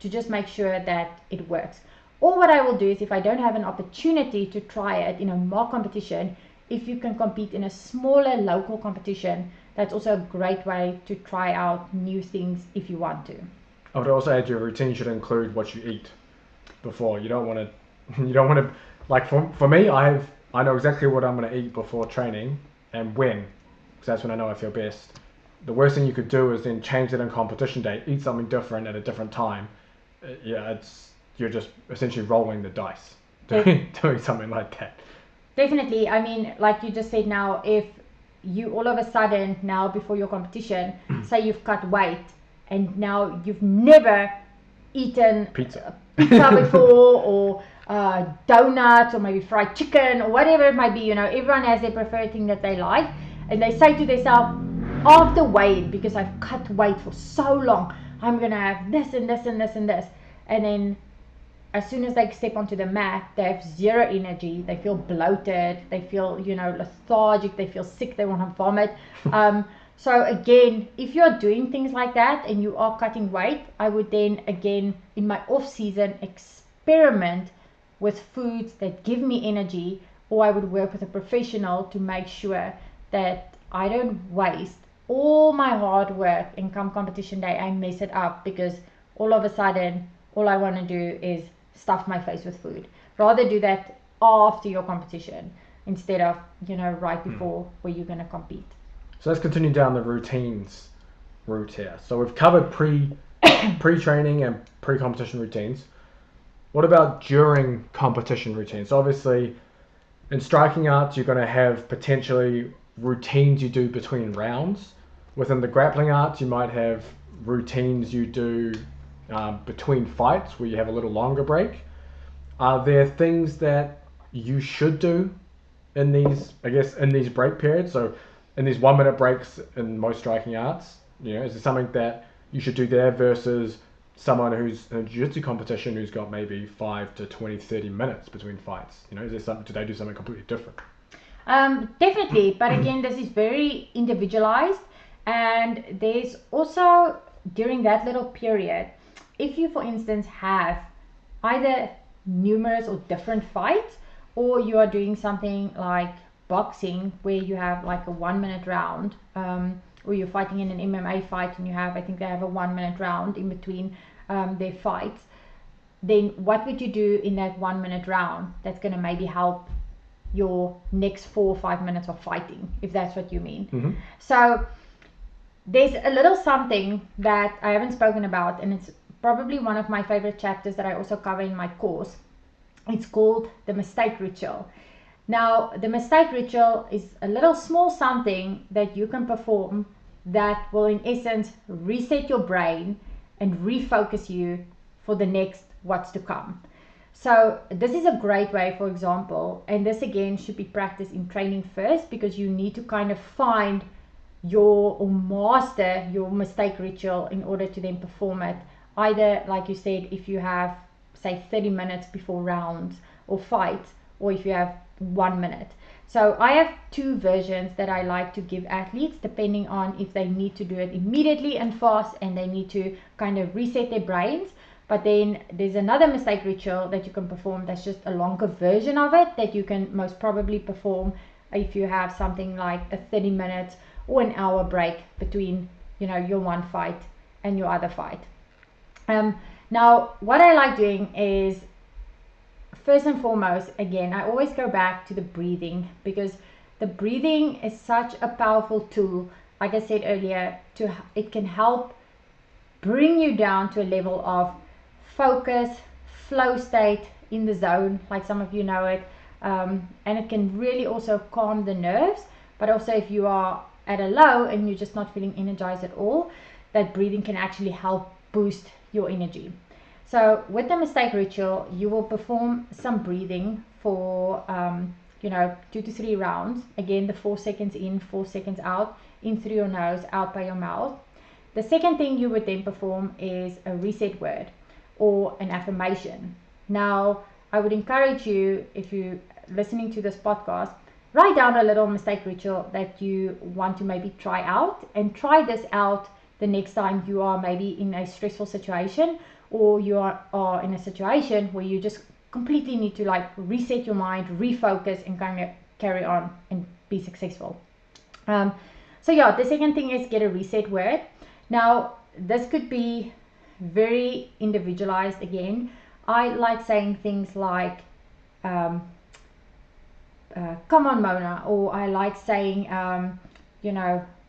to just make sure that it works. Or what I will do is, if I don't have an opportunity to try it in a mock competition, if you can compete in a smaller local competition, that's also a great way to try out new things if you want to. I would also add your routine should include what you eat before. You don't want to like for me, I know exactly what I'm going to eat before training and when, because that's when I know I feel best. The worst thing you could do is then change it in competition day, eat something different at a different time. You're just essentially rolling the dice doing something like that. Definitely. I mean, like you just said, now if you all of a sudden now before your competition, say you've cut weight and now you've never eaten pizza before, or donuts or maybe fried chicken or whatever it might be. Everyone has their preferred thing that they like, and they say to themselves, after weighing, because I've cut weight for so long, I'm gonna have this and this and this and this, and then as soon as they step onto the mat, they have zero energy, they feel bloated, they feel lethargic, they feel sick, they want to vomit. So again, if you're doing things like that and you are cutting weight, I would then again in my off season experiment with foods that give me energy, or I would work with a professional to make sure that I don't waste all my hard work and come competition day I mess it up because all of a sudden all I want to do is stuff my face with food. Rather do that after your competition instead of right before where you're going to compete. So let's continue down the routines route here. So we've covered pre-training and pre-competition routines. What about during competition routines? So obviously in striking arts you're going to have potentially routines you do between rounds. Within the grappling arts you might have routines you do between fights where you have a little longer break. Are there things that you should do in these break periods? So in these 1 minute breaks in most striking arts, is there something that you should do there versus someone who's in a jiu-jitsu competition who's got maybe 5 to 20, 30 minutes between fights? Is there something, do they do something completely different? Definitely, but again, this is very individualized, and there's also during that little period, if you for instance have either numerous or different fights, or you are doing something like boxing where you have like a 1 minute round, or you're fighting in an MMA fight and I think they have a 1 minute round in between their fights, then what would you do in that 1 minute round that's going to maybe help your next 4 or 5 minutes of fighting, if that's what you mean? Mm-hmm. So there's a little something that I haven't spoken about, and it's probably one of my favorite chapters that I also cover in my course. It's called the mistake ritual. Now, the mistake ritual is a little small something that you can perform that will in essence reset your brain and refocus you for the next what's to come. So this is a great way, for example, and this again should be practiced in training first, because you need to kind of find or master your mistake ritual in order to then perform it. Either, like you said, if you have say 30 minutes before rounds or fights, or if you have 1 minute. So I have 2 versions that I like to give athletes depending on if they need to do it immediately and fast and they need to kind of reset their brains. But then there's another mistake ritual that you can perform that's just a longer version of it that you can most probably perform if you have something like a 30 minutes or an hour break between your one fight and your other fight. Now what I like doing is, first and foremost, again, I always go back to the breathing, because the breathing is such a powerful tool. Like I said earlier, it can help bring you down to a level of focus, flow state, in the zone, like some of you know it, and it can really also calm the nerves. But also if you are at a low and you're just not feeling energized at all, that breathing can actually help boost your energy. So with the mistake ritual, you will perform some breathing for 2 to 3 rounds. Again, the 4 seconds in, 4 seconds out, in through your nose, out by your mouth. The second thing you would then perform is a reset word or an affirmation. Now, I would encourage you, if you're listening to this podcast, write down a little mistake ritual that you want to maybe try out, and try this out the next time you are maybe in a stressful situation, or you are in a situation where you just completely need to reset your mind, refocus, and kind of carry on and be successful. The second thing is get a reset word. Now, this could be very individualized again. I like saying things like, come on, Mona, or I like saying,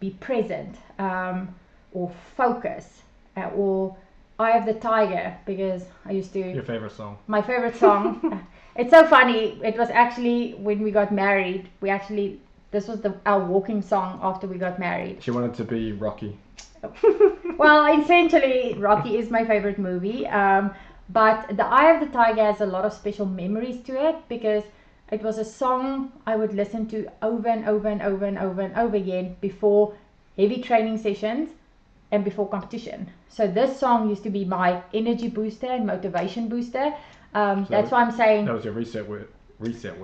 be present, or focus, or Eye of the Tiger, because I used to... Your favorite song. My favorite song. It's so funny. It was actually when we got married. This was our walking song after we got married. She wanted to be Rocky. Well, essentially, Rocky is my favorite movie. But the Eye of the Tiger has a lot of special memories to it because it was a song I would listen to over and over and over and over and over again before heavy training sessions and before competition. So this song used to be my energy booster and motivation booster. That's why I'm saying that was your reset word.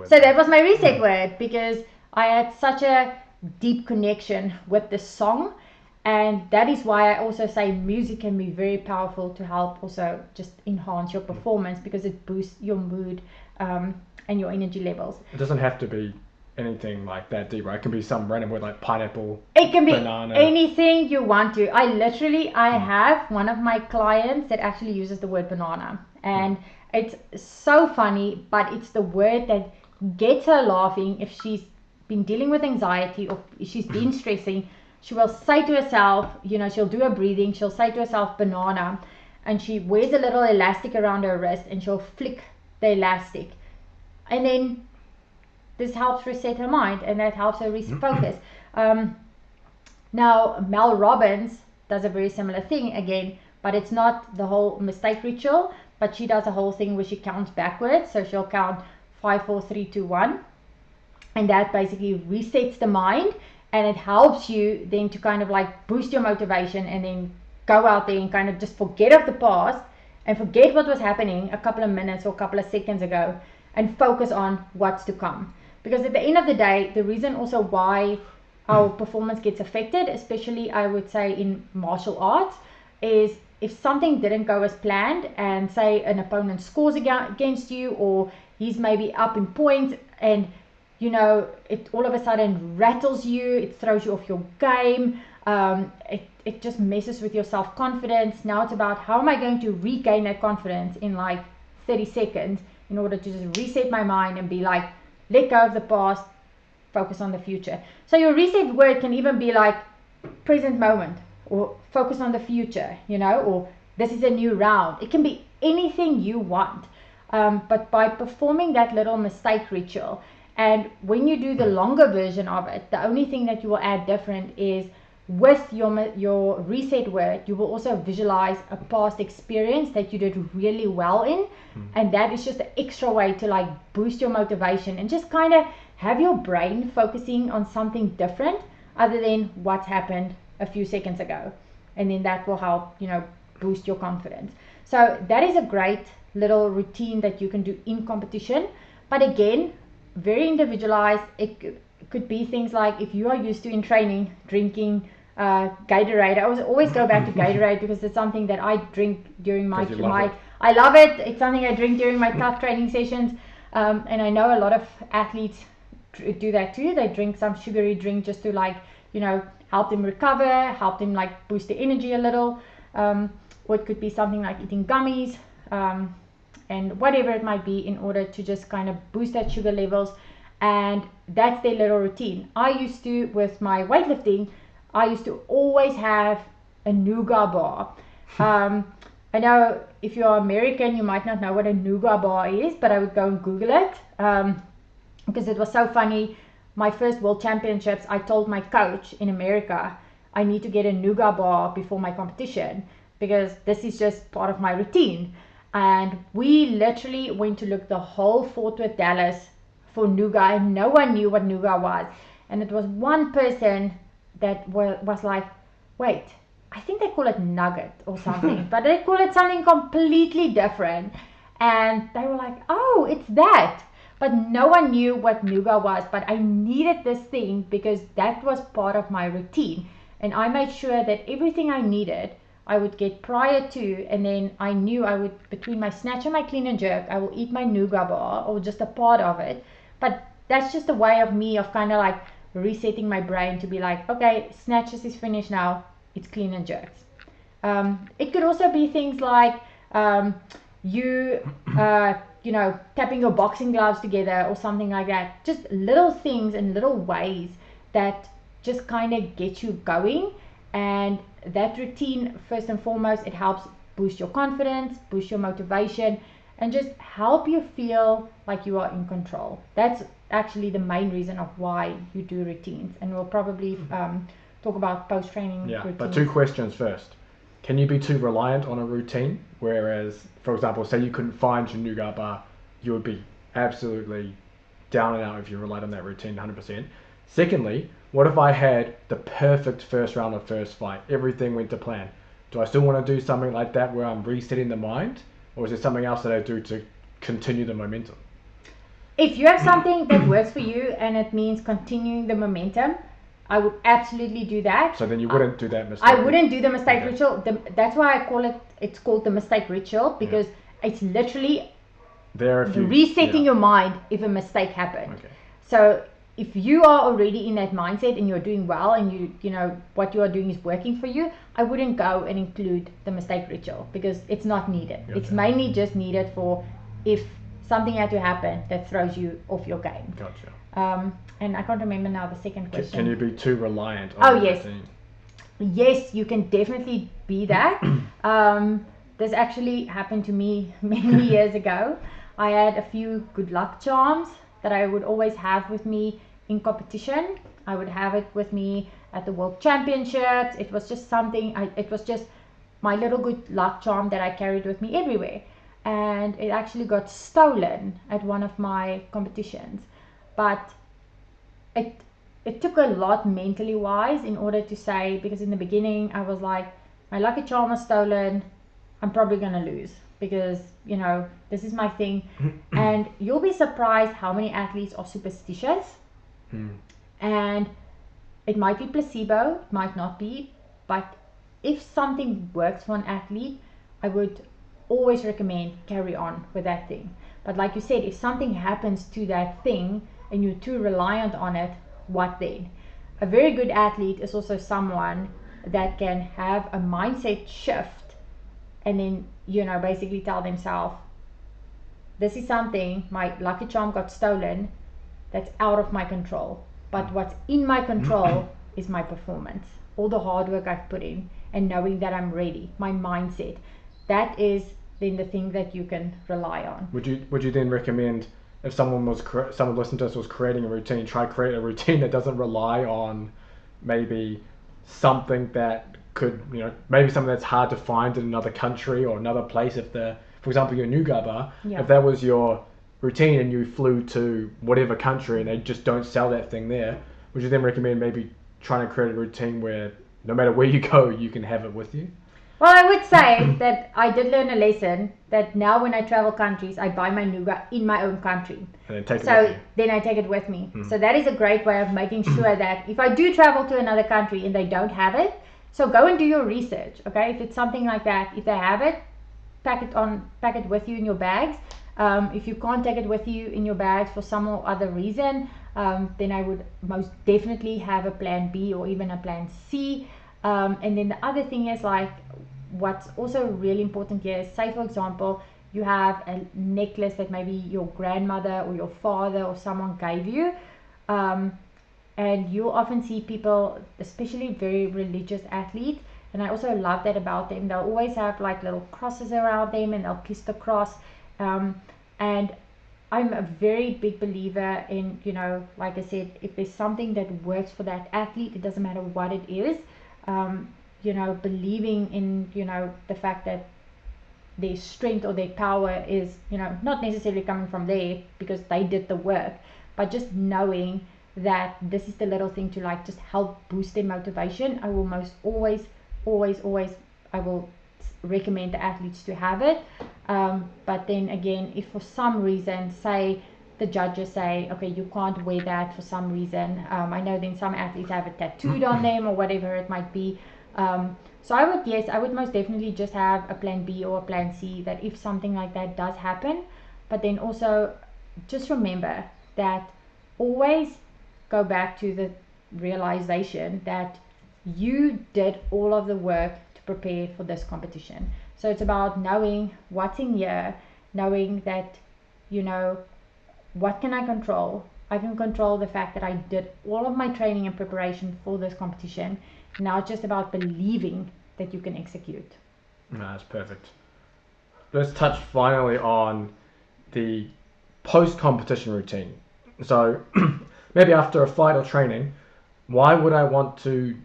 So that was my reset word because I had such a deep connection with the song, and that is why I also say music can be very powerful to help also just enhance your performance because it boosts your mood and your energy levels. It doesn't have to be anything like that deep, right? It can be some random word like pineapple. It can be banana. anything you want to. I have one of my clients that actually uses the word banana, and it's so funny, but it's the word that gets her laughing. If she's been dealing with anxiety or she's been stressing, she will say to herself, she'll do her breathing, she'll say to herself banana, and she wears a little elastic around her wrist and she'll flick the elastic, and then this helps reset her mind and that helps her refocus. Now Mel Robbins does a very similar thing again, but it's not the whole mistake ritual, but she does a whole thing where she counts backwards. So she'll count 5, 4, 3, 2, 1, and that basically resets the mind, and it helps you then to kind of like boost your motivation and then go out there and kind of just forget of the past and forget what was happening a couple of minutes or a couple of seconds ago and focus on what's to come. Because at the end of the day, the reason also why our performance gets affected, especially I would say in martial arts, is if something didn't go as planned and say an opponent scores against you, or he's maybe up in points and it all of a sudden rattles you, it throws you off your game, it just messes with your self-confidence. Now it's about how am I going to regain that confidence in like 30 seconds in order to just reset my mind and be like, let go of the past, focus on the future. So your reset word can even be like present moment, or focus on the future, or this is a new round. It can be anything you want. But by performing that little mistake ritual, and when you do the longer version of it, the only thing that you will add different is with your reset word, you will also visualize a past experience that you did really well in, and that is just an extra way to like boost your motivation and just kind of have your brain focusing on something different other than what's happened a few seconds ago, and then that will help boost your confidence. So that is a great little routine that you can do in competition, but again, very individualized. It could be things like if you are used to in training drinking Gatorade. I always go back to Gatorade because it's something that I drink during my I love it. It's something I drink during my tough training sessions, and I know a lot of athletes do that too. They drink some sugary drink just to like help them recover, help them like boost their energy a little, or it could be something like eating gummies, and whatever it might be in order to just kind of boost that sugar levels, and that's their little routine. I used to, with my weightlifting, I used to always have a nougat bar. I know if you're American, you might not know what a nougat bar is, but I would go and Google it because it was so funny. My first world championships, I told my coach in America, I need to get a nougat bar before my competition because this is just part of my routine. And we literally went to look the whole Fort Worth, Dallas for nougat, and no one knew what nougat was. And it was one person that was like, wait, I think they call it nugget or something, but they call it something completely different. And they were like, oh, it's that. But no one knew what nougat was, but I needed this thing because that was part of my routine. And I made sure that everything I needed, I would get prior to, and then I knew I would, between my snatch and my clean and jerk, I will eat my nougat bar or just a part of it. But that's just a way of me of kind of like resetting my brain to be like, okay, snatches is finished now, it's clean and jerks. It could also be things like tapping your boxing gloves together or something like that. Just little things and little ways that just kind of get you going. And that routine, first and foremost, it helps boost your confidence, boost your motivation, and just help you feel like you are in control. That's actually the main reason of why you do routines. And we'll probably talk about post-training routines. But 2 questions first. can you be too reliant on a routine? Whereas, for example, say you couldn't find your nougat bar, you would be absolutely down and out if you relied on that routine 100%. Secondly, what if I had the perfect first round of first fight? Everything went to plan. Do I still want to do something like that where I'm resetting the mind? Or is there something else that I do to continue the momentum? If you have something that works for you and it means continuing the momentum, I would absolutely do that. So then you wouldn't do that mistake? I wouldn't do the mistake Okay. ritual. That's why I call it, it's called the mistake ritual, because it's literally resetting your mind if a mistake happened. Okay. So if you are already in that mindset and you're doing well and you know what you are doing is working for you, I wouldn't go and include the mistake ritual because it's not needed. Gotcha. It's mainly just needed for if something had to happen that throws you off your game. Gotcha. And I can't remember now the second question. Can you be too reliant on the routine? Yes, you can definitely be that. This actually happened to me many years ago. I had a few good luck charms that I would always have with me in competition. I would have it with me at the World Championships. It was just something, it was just my little good luck charm that I carried with me everywhere. And it actually got stolen at one of my competitions. But it took a lot mentally wise in order to say, because in the beginning I was like, my lucky charm was stolen, I'm probably gonna lose because this is my thing. And you'll be surprised how many athletes are superstitious. And it might be placebo, it might not be, but if something works for an athlete, I would always recommend carry on with that thing. But like you said, if something happens to that thing and you're too reliant on it, what then? A very good athlete is also someone that can have a mindset shift and then basically tell themselves, this is something, my lucky charm got stolen, that's out of my control, but what's in my control is my performance, all the hard work I've put in and knowing that I'm ready, my mindset. That is then the thing that you can rely on. Would you then recommend, if someone listening to us was creating a routine, try create a routine that doesn't rely on maybe something that could, maybe something that's hard to find in another country or another place? For example, your nougat bar, if that was your routine and you flew to whatever country and they just don't sell that thing there, would you then recommend maybe trying to create a routine where no matter where you go, you can have it with you? Well, I would say that I did learn a lesson that now when I travel countries, I buy my nougat in my own country. And then take it with you. So then I take it with me. So that is a great way of making sure that if I do travel to another country and they don't have it, so go and do your research, okay? If it's something like that, if they have it, pack it with you in your bags. If you can't take it with you in your bags for some or other reason, then I would most definitely have a plan B or even a plan C. And then the other thing is, like, what's also really important here is, say for example, you have a necklace that maybe your grandmother or your father or someone gave you, and you'll often see people, especially very religious athletes, and I also love that about them, they'll always have like little crosses around them and they'll kiss the cross. And I'm a very big believer in, like I said, if there's something that works for that athlete, it doesn't matter what it is, believing in, the fact that their strength or their power is, not necessarily coming from there because they did the work, but just knowing that this is the little thing to like just help boost their motivation. I will most always, I will recommend the athletes to have it. But then again, if for some reason, say the judges say, okay, you can't wear that for some reason, I know then some athletes have it tattooed on them or whatever it might be. So I would most definitely just have a plan B or a plan C, that if something like that does happen. But then also just remember that always go back to the realization that you did all of the work to prepare for this competition. So it's about knowing what's in here, knowing that, what can I control? I can control the fact that I did all of my training and preparation for this competition. Now it's just about believing that you can execute. No, that's perfect. Let's touch finally on the post-competition routine. So maybe after a fight or training, why would I want to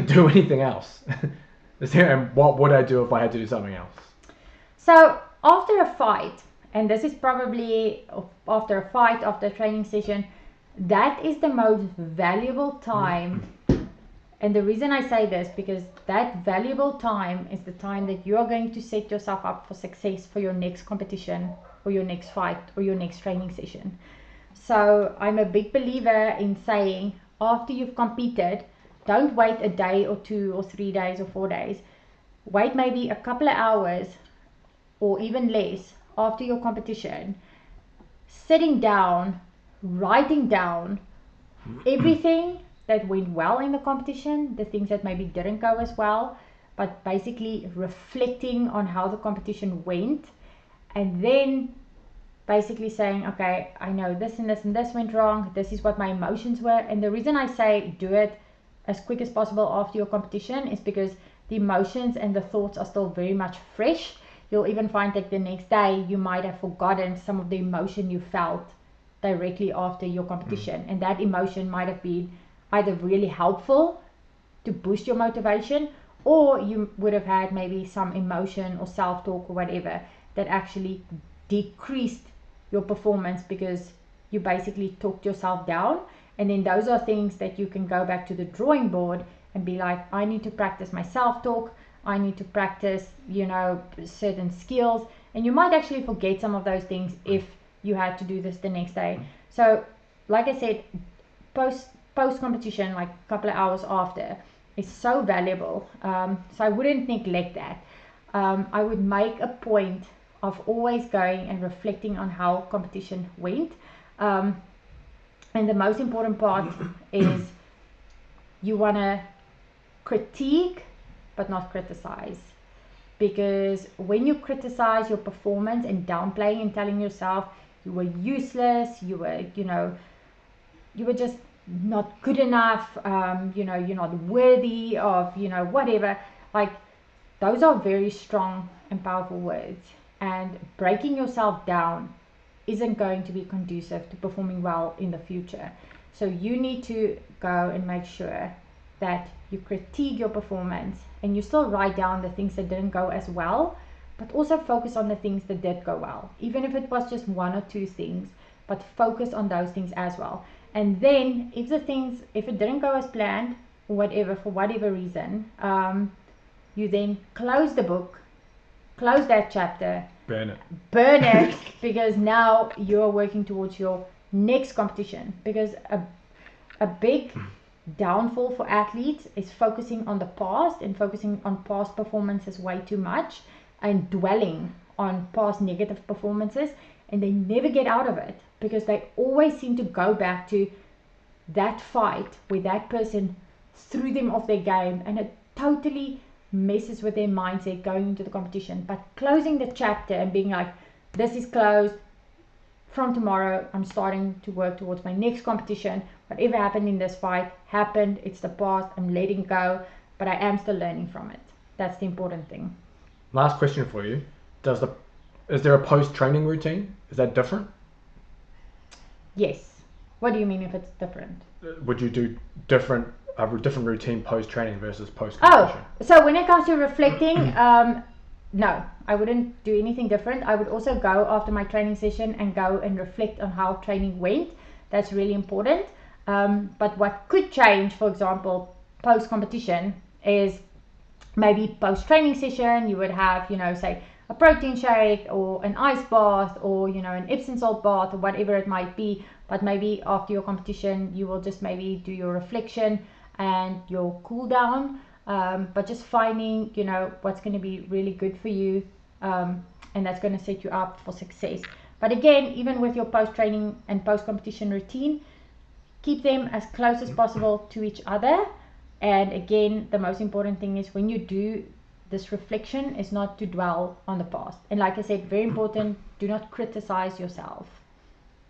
do anything else? And what would I do if I had to do something else? So after a fight, and this is probably after a fight, after a training session, that is the most valuable time. And the reason I say this, because that valuable time is the time that you are going to set yourself up for success for your next competition or your next fight or your next training session. So I'm a big believer in saying, after you've competed, don't wait a day or 2 or 3 days or 4 days. Wait maybe a couple of hours or even less after your competition, sitting down, writing down everything that went well in the competition, the things that maybe didn't go as well, but basically reflecting on how the competition went, and then basically saying, okay, I know this and this and this went wrong, this is what my emotions were. And the reason I say do it as quick as possible after your competition is because the emotions and the thoughts are still very much fresh. You'll even find that the next day you might have forgotten some of the emotion you felt directly after your competition, and that emotion might have been either really helpful to boost your motivation, or you would have had maybe some emotion or self-talk or whatever that actually decreased your performance because you basically talked yourself down. And then those are things that you can go back to the drawing board and be like, I need to practice my self-talk, I need to practice, certain skills, and you might actually forget some of those things if you had to do this the next day. So like I said, post competition, like a couple of hours after, is so valuable. So I wouldn't neglect that. I would make a point of always going and reflecting on how competition went. And the most important part is you want to critique but not criticize, because when you criticize your performance and downplaying and telling yourself you were useless, you were just not good enough, you're not worthy of, whatever, like those are very strong and powerful words, and breaking yourself down isn't going to be conducive to performing well in the future. So you need to go and make sure that you critique your performance and you still write down the things that didn't go as well, but also focus on the things that did go well, even if it was just 1 or 2 things, but focus on those things as well. And then if it didn't go as planned or whatever, for whatever reason, you then close the book, close that chapter, burn it because now you're working towards your next competition. Because a big downfall for athletes is focusing on the past and focusing on past performances way too much and dwelling on past negative performances, and they never get out of it because they always seem to go back to that fight where that person threw them off their game, and it totally messes with their mindset going into the competition. But closing the chapter and being like, this is closed, from tomorrow I'm starting to work towards my next competition. Whatever happened in this fight happened, it's the past, I'm letting go, but I am still learning from it. That's the important thing. Last question for you. Is there a post-training routine? Is that different? Yes. What do you mean if it's different? Would you do a different routine post-training versus post-competition? Oh, so when it comes to reflecting, no, I wouldn't do anything different. I would also go after my training session and go and reflect on how training went. That's really important. But what could change, for example, post-competition is maybe post-training session, you would have, say, a protein shake or an ice bath or, an Epsom salt bath or whatever it might be. But maybe after your competition, you will just maybe do your reflection and your cool down. But just finding, what's going to be really good for you, and that's going to set you up for success. But again, even with your post-training and post-competition routine, keep them as close as possible to each other. And again, the most important thing is when you do this reflection is not to dwell on the past. And like I said, very important, do not criticize yourself.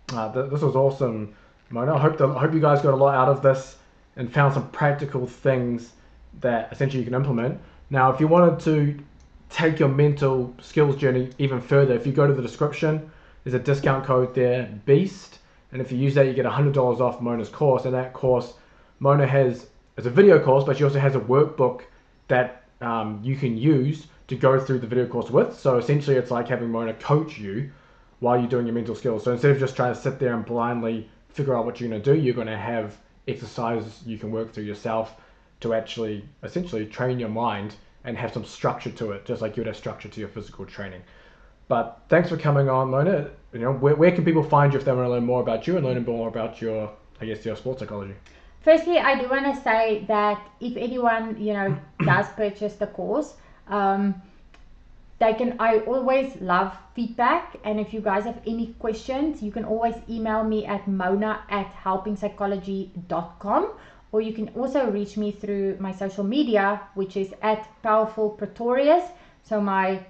This was awesome, Mona. I hope you guys got a lot out of this and found some practical things that essentially you can implement. Now, if you wanted to take your mental skills journey even further, if you go to the description, there's a discount code there, BEAST, and if you use that, you get $100 off Mona's course. And that course, Mona has a video course, but she also has a workbook that you can use to go through the video course with. So essentially it's like having Mona coach you while you're doing your mental skills. So instead of just trying to sit there and blindly figure out what you're going to do, you're going to have exercises you can work through yourself to actually essentially train your mind and have some structure to it, just like you would have structure to your physical training. But thanks for coming on, Mona. You know, where can people find you if they want to learn more about you and learn more about your, I guess, your sports psychology? Firstly, I do want to say that if anyone, does purchase the course, I always love feedback, and if you guys have any questions, you can always email me at mona@helpingpsychology.com, or you can also reach me through my social media, which is at Powerful Pretorius. So my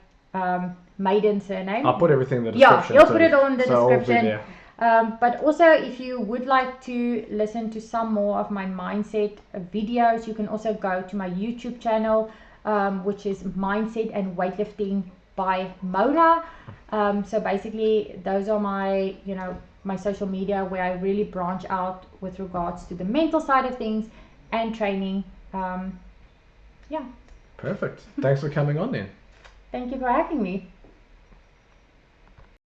maiden surname. I'll put everything in the description. Yeah, you'll put it all in the so description. But also, if you would like to listen to some more of my mindset videos, you can also go to my YouTube channel, which is Mindset and Weightlifting by Mona. So basically, those are my, my social media where I really branch out with regards to the mental side of things and training. Yeah. Perfect. Thanks for coming on then. Thank you for having me.